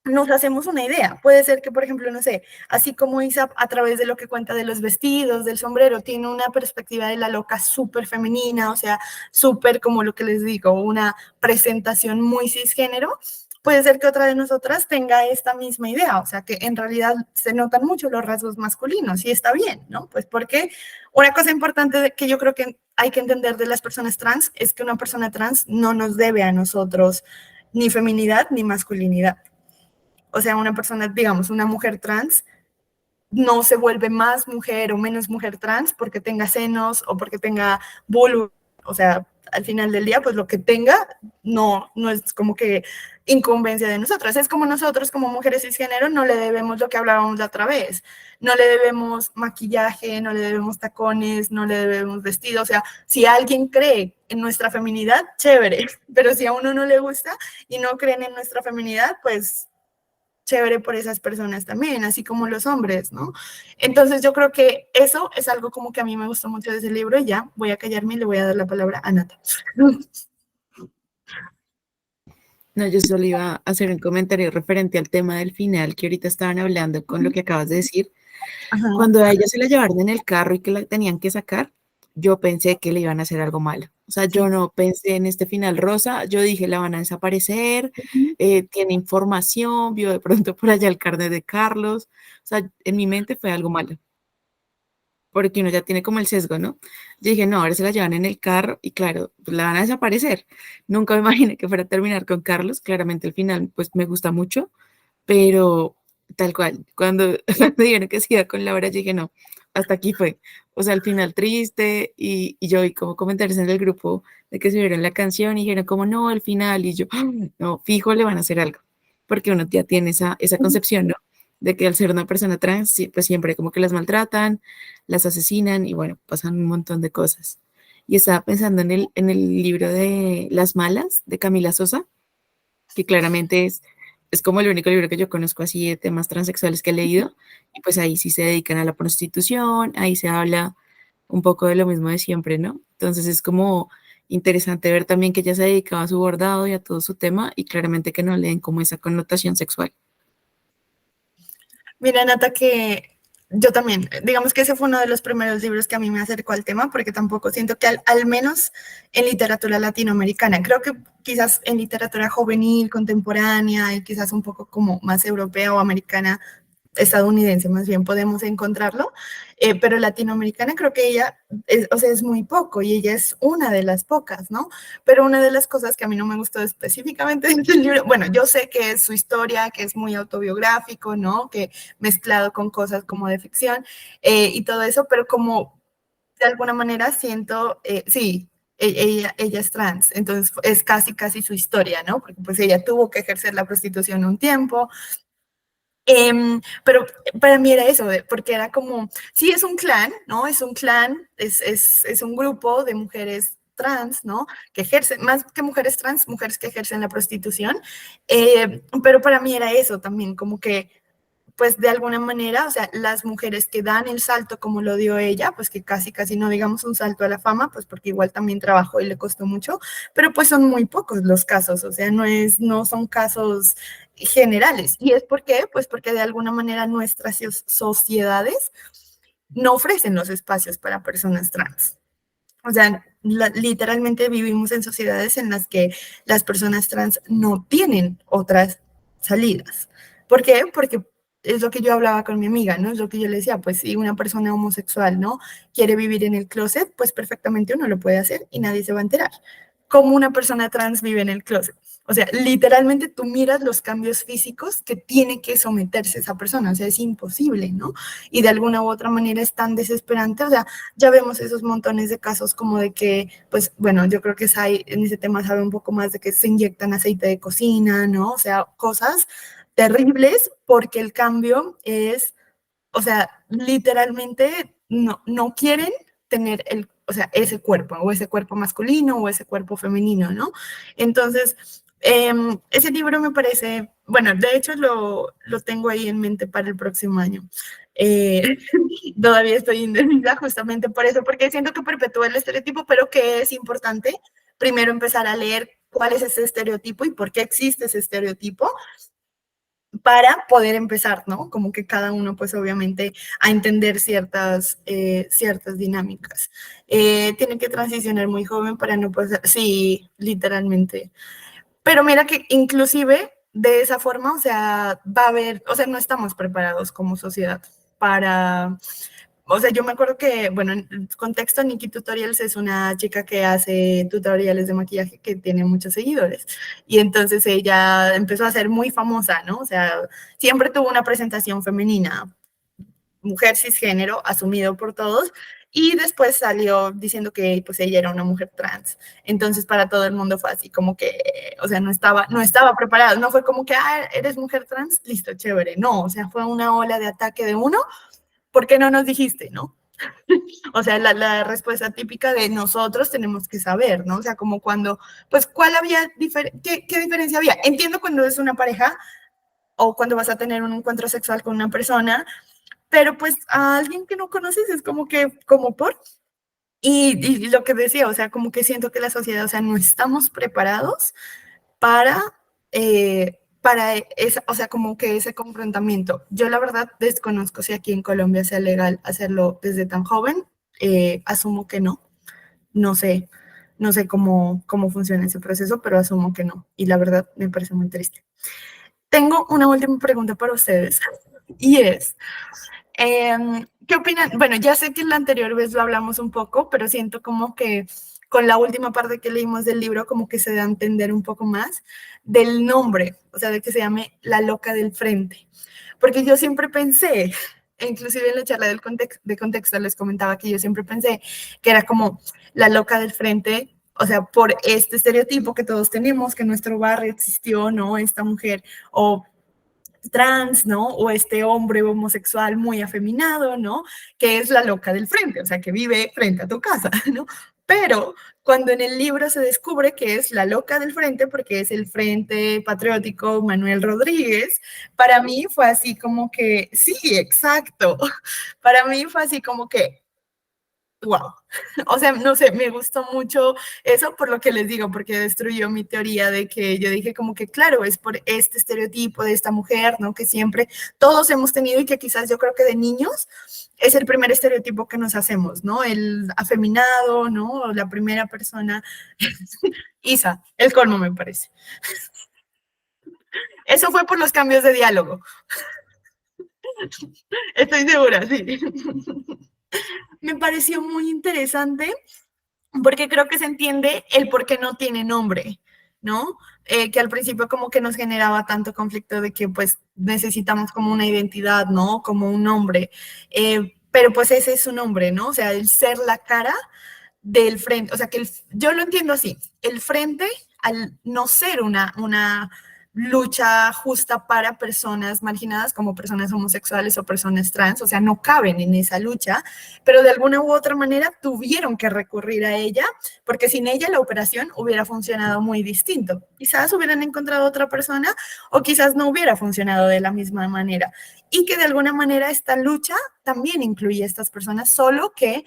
nos hacemos una idea. Puede ser que, por ejemplo, no sé, así como Isa a través de lo que cuenta de los vestidos, del sombrero, tiene una perspectiva de la loca súper femenina, o sea, súper como lo que les digo, una presentación muy cisgénero. Puede ser que otra de nosotras tenga esta misma idea, o sea, que en realidad se notan mucho los rasgos masculinos y está bien, ¿no? Pues porque una cosa importante que yo creo que hay que entender de las personas trans es que una persona trans no nos debe a nosotros ni feminidad ni masculinidad. O sea, una persona, digamos, una mujer trans, no se vuelve más mujer o menos mujer trans porque tenga senos o porque tenga vulva. O sea, al final del día, pues lo que tenga no es como que incumbencia de nosotras. Es como nosotros, como mujeres cisgénero, no le debemos lo que hablábamos la otra vez. No le debemos maquillaje, no le debemos tacones, no le debemos vestido. O sea, si alguien cree en nuestra feminidad, chévere. Pero si a uno no le gusta y no creen en nuestra feminidad, pues chévere por esas personas también, así como los hombres, ¿no? Entonces yo creo que eso es algo como que a mí me gustó mucho de ese libro y ya voy a callarme y le voy a dar la palabra a Nata. No, yo solo iba a hacer un comentario referente al tema del final que ahorita estaban hablando con lo que acabas de decir. Ajá. Cuando a ella se la llevaron en el carro y que la tenían que sacar, yo pensé que le iban a hacer algo malo. O sea, yo no pensé en este final rosa, yo dije, la van a desaparecer, tiene información, vio de pronto por allá el carnet de Carlos. O sea, en mi mente fue algo malo. porque uno ya tiene como el sesgo, ¿no? Yo dije, no, ahora se la llevan en el carro y claro, pues la van a desaparecer. Nunca me imaginé que fuera a terminar con Carlos, claramente el final pues me gusta mucho, pero tal cual, cuando, cuando dijeron que se iba con Laura, yo dije, no, hasta aquí fue. O sea, al final triste y yo vi como comentarios en el grupo de que subieron la canción y dijeron como, no, al final, y yo, "Ah, no, fijo, le van a hacer algo, porque uno ya tiene esa concepción, ¿no? De que al ser una persona trans, pues siempre como que las maltratan, las asesinan y bueno, pasan un montón de cosas. Y estaba pensando en el libro de Las Malas de Camila Sosa, que claramente es como el único libro que yo conozco así de temas transexuales que he leído, y pues ahí sí se dedican a la prostitución, ahí se habla un poco de lo mismo de siempre, ¿no? Entonces es como interesante ver también que ella se dedicaba a su bordado y a todo su tema, y claramente que no le den como esa connotación sexual. Mira, Nata, que yo también, digamos que ese fue uno de los primeros libros que a mí me acercó al tema, porque tampoco siento que al menos en literatura latinoamericana, creo que quizás en literatura juvenil, contemporánea y quizás un poco como más europea o americana, estadounidense más bien podemos encontrarlo, pero latinoamericana creo que ella, o sea, es muy poco y ella es una de las pocas, ¿no? Pero una de las cosas que a mí no me gustó específicamente del libro, bueno, yo sé que es su historia, que es muy autobiográfico, ¿no? Que mezclado con cosas como de ficción y todo eso, pero como de alguna manera siento, sí, ella es trans, entonces es casi su historia, ¿no? Porque pues ella tuvo que ejercer la prostitución un tiempo, pero para mí era eso, porque era como, sí, es un clan, ¿no? Es un clan, es un grupo de mujeres trans, ¿no? Que ejercen, más que mujeres trans, mujeres que ejercen la prostitución, pero para mí era eso también, como que pues de alguna manera, o sea, las mujeres que dan el salto como lo dio ella, pues que casi no digamos un salto a la fama, pues porque igual también trabajó y le costó mucho, pero pues son muy pocos los casos, o sea, no son casos generales. ¿Y es por qué? Pues porque de alguna manera nuestras sociedades no ofrecen los espacios para personas trans. O sea, literalmente vivimos en sociedades en las que las personas trans no tienen otras salidas. ¿Por qué? Porque es lo que yo hablaba con mi amiga, ¿no? Es lo que yo le decía, pues si una persona homosexual, ¿no? Quiere vivir en el closet, pues perfectamente uno lo puede hacer y nadie se va a enterar. Como una persona trans vive en el closet. O sea, literalmente tú miras los cambios físicos que tiene que someterse esa persona, o sea, es imposible, ¿no? Y de alguna u otra manera es tan desesperante, o sea, ya vemos esos montones de casos como de que, pues, bueno, yo creo que Sai en ese tema sabe un poco más de que se inyectan aceite de cocina, ¿no? O sea, cosas terribles porque el cambio es, o sea, literalmente no quieren tener o sea, ese cuerpo, o ese cuerpo masculino, o ese cuerpo femenino, ¿no? Entonces, ese libro me parece, bueno, de hecho lo tengo ahí en mente para el próximo año. Todavía estoy indecisa justamente por eso, porque siento que perpetúa el estereotipo, pero que es importante primero empezar a leer cuál es ese estereotipo y por qué existe ese estereotipo para poder empezar, ¿no? Como que cada uno, pues obviamente, a entender ciertas dinámicas. Tiene que transicionar muy joven para no pasar, sí, literalmente. Pero mira que inclusive de esa forma, o sea, va a haber, o sea, no estamos preparados como sociedad para, o sea, yo me acuerdo que, bueno, en contexto, Nikki Tutorials es una chica que hace tutoriales de maquillaje que tiene muchos seguidores. Y entonces ella empezó a ser muy famosa, ¿no? O sea, siempre tuvo una presentación femenina, mujer cisgénero, asumido por todos. Y después salió diciendo que pues ella era una mujer trans. Entonces para todo el mundo fue así como que, o sea, no estaba preparado. No fue como que, ah, eres mujer trans, listo, chévere. No, o sea, fue una ola de ataque de uno. ¿Por qué no nos dijiste, no? O sea, la respuesta típica de nosotros tenemos que saber, ¿no? O sea, como cuando, pues, ¿cuál había, qué diferencia había? Entiendo cuando es una pareja o cuando vas a tener un encuentro sexual con una persona, pero pues a alguien que no conoces es como que, como por, y lo que decía, o sea, como que siento que la sociedad, o sea, no estamos preparados para, o sea, como que ese confrontamiento. Yo la verdad desconozco si aquí en Colombia sea legal hacerlo desde tan joven. Asumo que no. No sé, no sé cómo funciona ese proceso, pero asumo que no. Y la verdad me parece muy triste. Tengo una última pregunta para ustedes y es, ¿Qué opinan? Bueno, ya sé que la anterior vez lo hablamos un poco, pero siento como que con la última parte que leímos del libro, como que se da a entender un poco más del nombre, o sea, de que se llame La Loca del Frente. Porque yo siempre pensé, inclusive en la charla de contexto les comentaba que yo siempre pensé que era como la loca del frente, o sea, por este estereotipo que todos tenemos, que en nuestro barrio existió, ¿no? Esta mujer o trans, ¿no? O este hombre homosexual muy afeminado, ¿no? Que es la loca del frente, o sea, que vive frente a tu casa, ¿no? Pero cuando en el libro se descubre que es la loca del frente, porque es el Frente Patriótico Manuel Rodríguez, para mí fue así como que, sí, exacto, para mí fue así como que, wow. O sea, no sé, me gustó mucho eso por lo que les digo, porque destruyó mi teoría de que yo dije como que, claro, es por este estereotipo de esta mujer, ¿no? Que siempre todos hemos tenido y que quizás yo creo que de niños es el primer estereotipo que nos hacemos, ¿no? El afeminado, ¿no? La primera persona. Isa, el colmo me parece. Eso fue por los cambios de diálogo. Estoy segura, sí. Me pareció muy interesante porque creo que se entiende el por qué no tiene nombre, ¿no? Que al principio como que nos generaba tanto conflicto de que pues necesitamos como una identidad, ¿no? Como un nombre. Pero pues ese es su nombre, ¿no? O sea, el ser la cara del frente, o sea, que yo lo entiendo así, el frente al no ser una lucha justa para personas marginadas como personas homosexuales o personas trans, o sea, no caben en esa lucha, pero de alguna u otra manera tuvieron que recurrir a ella, porque sin ella la operación hubiera funcionado muy distinto. Quizás hubieran encontrado otra persona o quizás no hubiera funcionado de la misma manera. Y que de alguna manera esta lucha también incluye a estas personas, solo que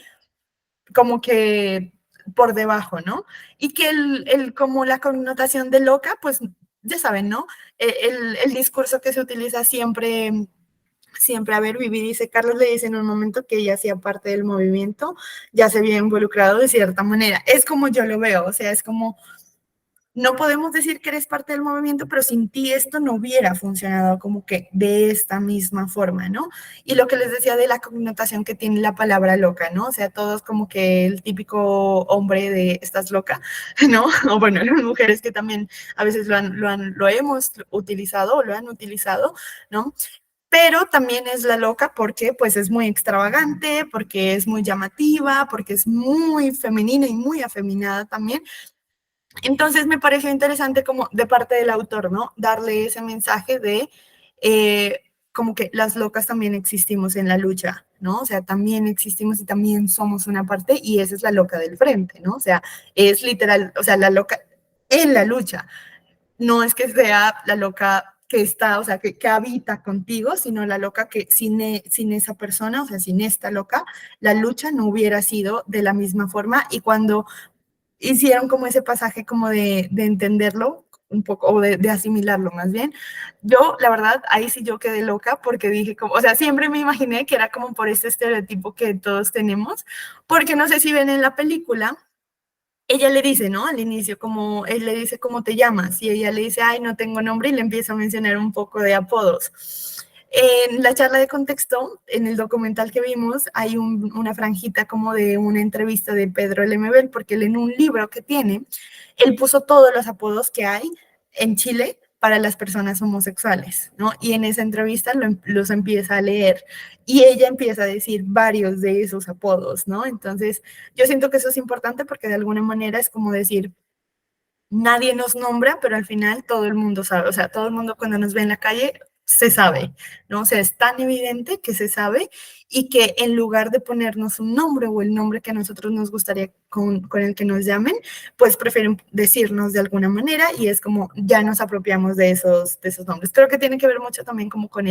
como que por debajo, ¿no? Y que como la connotación de loca, pues ya saben, ¿no? El discurso que se utiliza siempre, siempre, a ver, Vivi dice, Carlos le dice en un momento que ella hacía parte del movimiento, ya se había involucrado de cierta manera. Es como yo lo veo, o sea, es como no podemos decir que eres parte del movimiento, pero sin ti esto no hubiera funcionado como que de esta misma forma, ¿no? Y lo que les decía de la connotación que tiene la palabra loca, ¿no? O sea, todos como que el típico hombre de estás loca, ¿no? O bueno, las mujeres que también a veces lo hemos utilizado o lo han utilizado, ¿no? Pero también es la loca porque pues es muy extravagante, porque es muy llamativa, porque es muy femenina y muy afeminada también. Entonces me pareció interesante como de parte del autor, ¿no? Darle ese mensaje de como que las locas también existimos en la lucha, ¿no? O sea, también existimos y también somos una parte y esa es la loca del frente, ¿no? O sea, es literal, o sea, la loca en la lucha. No es que sea la loca que está, o sea, que habita contigo, sino la loca que sin esa persona, o sea, sin esta loca, la lucha no hubiera sido de la misma forma. Y cuando hicieron como ese pasaje como de entenderlo un poco, o de asimilarlo más bien. Yo, la verdad, ahí sí yo quedé loca porque dije como, o sea, siempre me imaginé que era como por este estereotipo que todos tenemos, porque no sé si ven en la película, ella le dice, ¿no? Al inicio, como, él le dice, ¿cómo te llamas? Y ella le dice, ay, no tengo nombre, y le empieza a mencionar un poco de apodos. En la charla de contexto, en el documental que vimos, hay una franjita como de una entrevista de Pedro Lemebel, porque él en un libro que tiene, él puso todos los apodos que hay en Chile para las personas homosexuales, ¿no? Y en esa entrevista los empieza a leer y ella empieza a decir varios de esos apodos, ¿no? Entonces, yo siento que eso es importante porque de alguna manera es como decir, nadie nos nombra, pero al final todo el mundo sabe, o sea, todo el mundo cuando nos ve en la calle se sabe, ¿no? O sea, es tan evidente que se sabe y que en lugar de ponernos un nombre o el nombre que a nosotros nos gustaría con el que nos llamen, pues prefieren decirnos de alguna manera y es como ya nos apropiamos de esos nombres. Creo que tiene que ver mucho también como con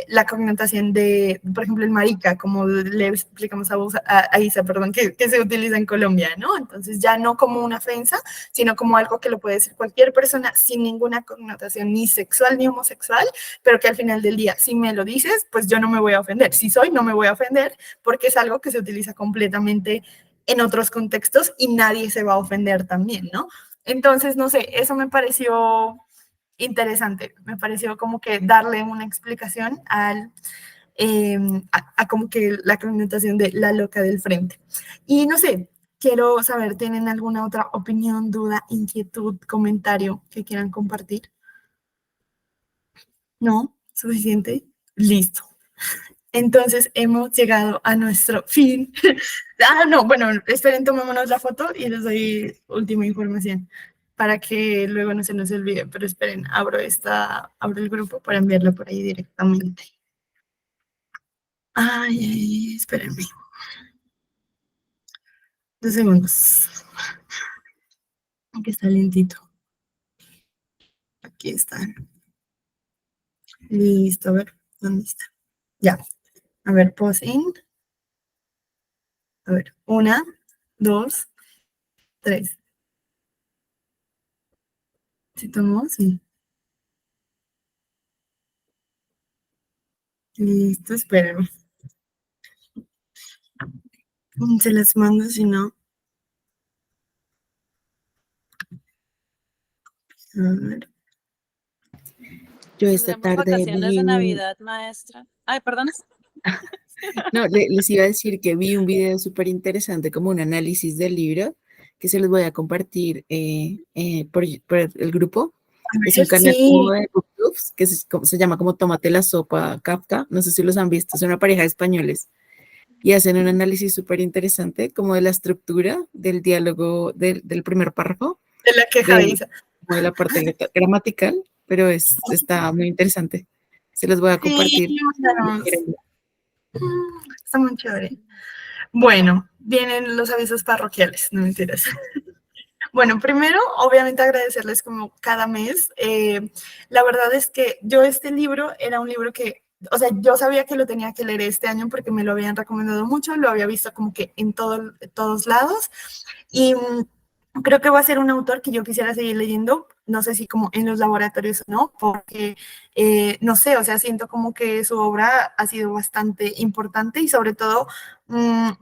la connotación de, por ejemplo, el marica, como le explicamos a Isa, perdón, que se utiliza en Colombia, ¿no? Entonces ya no como una ofensa, sino como algo que lo puede decir cualquier persona sin ninguna connotación ni sexual ni homosexual, pero que al final del día, si me lo dices, pues yo no me voy a ofender. Si soy, no me voy a ofender, porque es algo que se utiliza completamente en otros contextos y nadie se va a ofender también, ¿no? Entonces, no sé, eso me pareció interesante, me pareció como que darle una explicación a como que la connotación de la loca del frente. Y no sé, quiero saber, ¿tienen alguna otra opinión, duda, inquietud, comentario que quieran compartir? ¿No? ¿Suficiente? Listo. Entonces hemos llegado a nuestro fin. No, bueno, esperen, tomémonos la foto y les doy última información para que luego no se nos olvide. Pero esperen, abro el grupo para enviarlo por ahí directamente. Ay, espérenme. 2 segundos. Aquí está lentito. Aquí están. Listo, a ver, ¿dónde está? Ya. A ver, pause in. A ver, 1, 2, 3. ¿Sí tomó? Sí. Listo, espérenme. Se las mando, si no. A ver. Yo esta Tendremos tarde vacaciones vi de un... Navidad, maestra. Ay, perdón. No, les iba a decir que vi un video súper interesante, como un análisis del libro, que se los voy a compartir por el grupo. A Es ver, un canal como sí. de booktubes, que se llama como Tómate la sopa Kafka. No sé si los han visto, es una pareja de españoles. Y hacen un análisis súper interesante, como de la estructura del diálogo del primer párrafo, De la queja de Isa. como de la parte gramatical, pero está muy interesante. Se los voy a Sí, compartir. mándanos. Está muy chévere. Bueno, vienen los avisos parroquiales, no mentiras. Bueno, primero, obviamente agradecerles como cada mes. La verdad es que yo este libro era un libro que, o sea, yo sabía que lo tenía que leer este año porque me lo habían recomendado mucho, lo había visto como que en todos lados y creo que va a ser un autor que yo quisiera seguir leyendo, no sé si como en los laboratorios o no, porque no sé, o sea, siento como que su obra ha sido bastante importante y sobre todo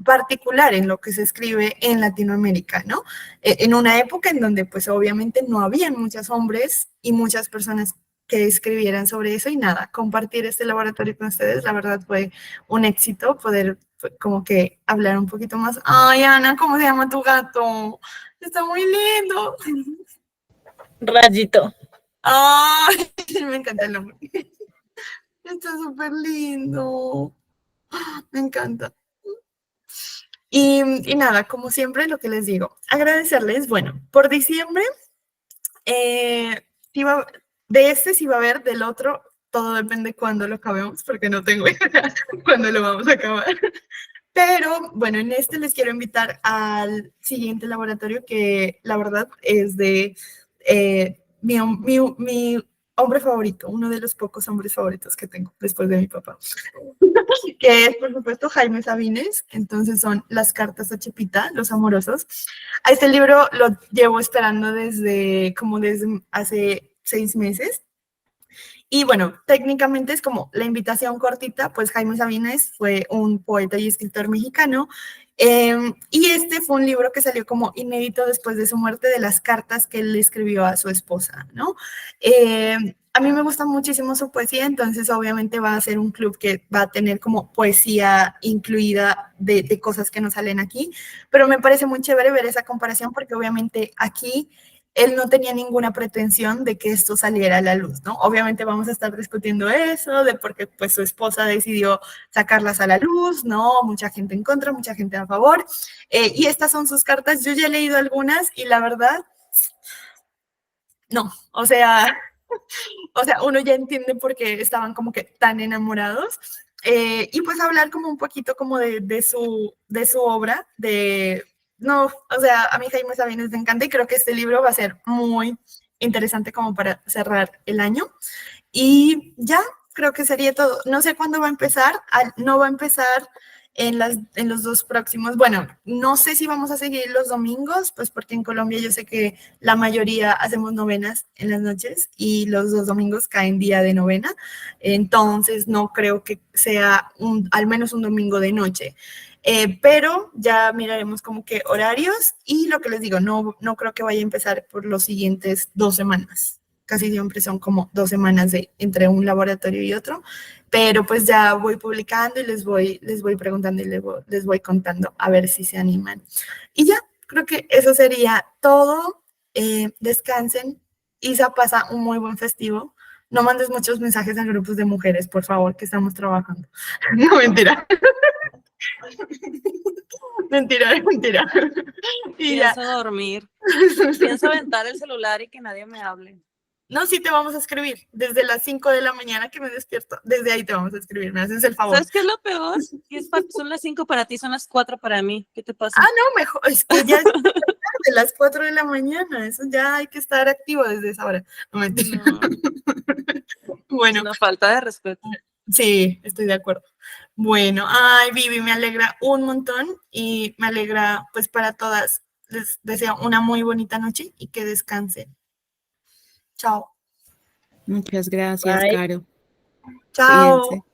particular en lo que se escribe en Latinoamérica, ¿no? En una época en donde pues obviamente no habían muchos hombres y muchas personas que escribieran sobre eso y nada, compartir este laboratorio con ustedes, la verdad fue un éxito poder como que hablar un poquito más. Ay, Ana, ¿cómo se llama tu gato? Está muy lindo. Rayito. Ay, me encanta el nombre. Está súper lindo. Me encanta. Y nada, como siempre, lo que les digo, agradecerles, bueno, por diciembre, sí de este sí va a haber, del otro, todo depende cuándo lo acabemos, porque no tengo idea cuándo lo vamos a acabar. Pero bueno, en este les quiero invitar al siguiente laboratorio que la verdad es de mi hombre favorito, uno de los pocos hombres favoritos que tengo después de mi papá, que es por supuesto Jaime Sabines. Entonces son Las cartas a Chepita, Los amorosos. A este libro lo llevo esperando desde hace 6 meses. Y bueno, técnicamente es como la invitación cortita, pues Jaime Sabines fue un poeta y escritor mexicano, y este fue un libro que salió como inédito después de su muerte, de las cartas que él le escribió a su esposa, ¿no? A mí me gusta muchísimo su poesía, entonces obviamente va a ser un club que va a tener como poesía incluida de cosas que no salen aquí, pero me parece muy chévere ver esa comparación porque obviamente aquí él no tenía ninguna pretensión de que esto saliera a la luz, ¿no? Obviamente vamos a estar discutiendo eso, de por qué pues su esposa decidió sacarlas a la luz, ¿no? Mucha gente en contra, mucha gente a favor. Y estas son sus cartas. Yo ya he leído algunas y la verdad, no. Uno ya entiende por qué estaban como que tan enamorados. Y pues hablar como un poquito como de su obra, no, o sea, a mí Jaime Sabines me encanta y creo que este libro va a ser muy interesante como para cerrar el año. Y ya, creo que sería todo. No sé cuándo va a empezar, no va a empezar en los dos próximos. Bueno, no sé si vamos a seguir los domingos, pues porque en Colombia yo sé que la mayoría hacemos novenas en las noches y los 2 domingos caen día de novena. Entonces no creo que sea al menos un domingo de noche. Pero ya miraremos como que horarios y lo que les digo, no creo que vaya a empezar por los siguientes 2 semanas. casi siempre son como 2 semanas entre un laboratorio y otro, pero pues ya voy publicando y les voy preguntando y les voy contando a ver si se animan. Y ya, creo que eso sería todo. Descansen. Isa, pasa un muy buen festivo. No mandes muchos mensajes a grupos de mujeres, por favor, que estamos trabajando. No, mentira. Mentira. Y ya. Pienso dormir. Pienso aventar el celular y que nadie me hable. No, sí te vamos a escribir. Desde las 5 de la mañana que me despierto, desde ahí te vamos a escribir. Me haces el favor. ¿Sabes qué es lo peor? Que son las 5 para ti, son las 4 para mí. ¿Qué te pasa? Ah, no, mejor. Es que ya es de las 4 de la mañana. Eso ya hay que estar activo desde esa hora. No, mentira. No, Bueno, es una falta de respeto. sí, estoy de acuerdo. Bueno, ay, Vivi, me alegra un montón y me alegra, pues, para todas. Les deseo una muy bonita noche y que descansen. Chao. Muchas gracias, Bye. Caro. Chao. Cuídense.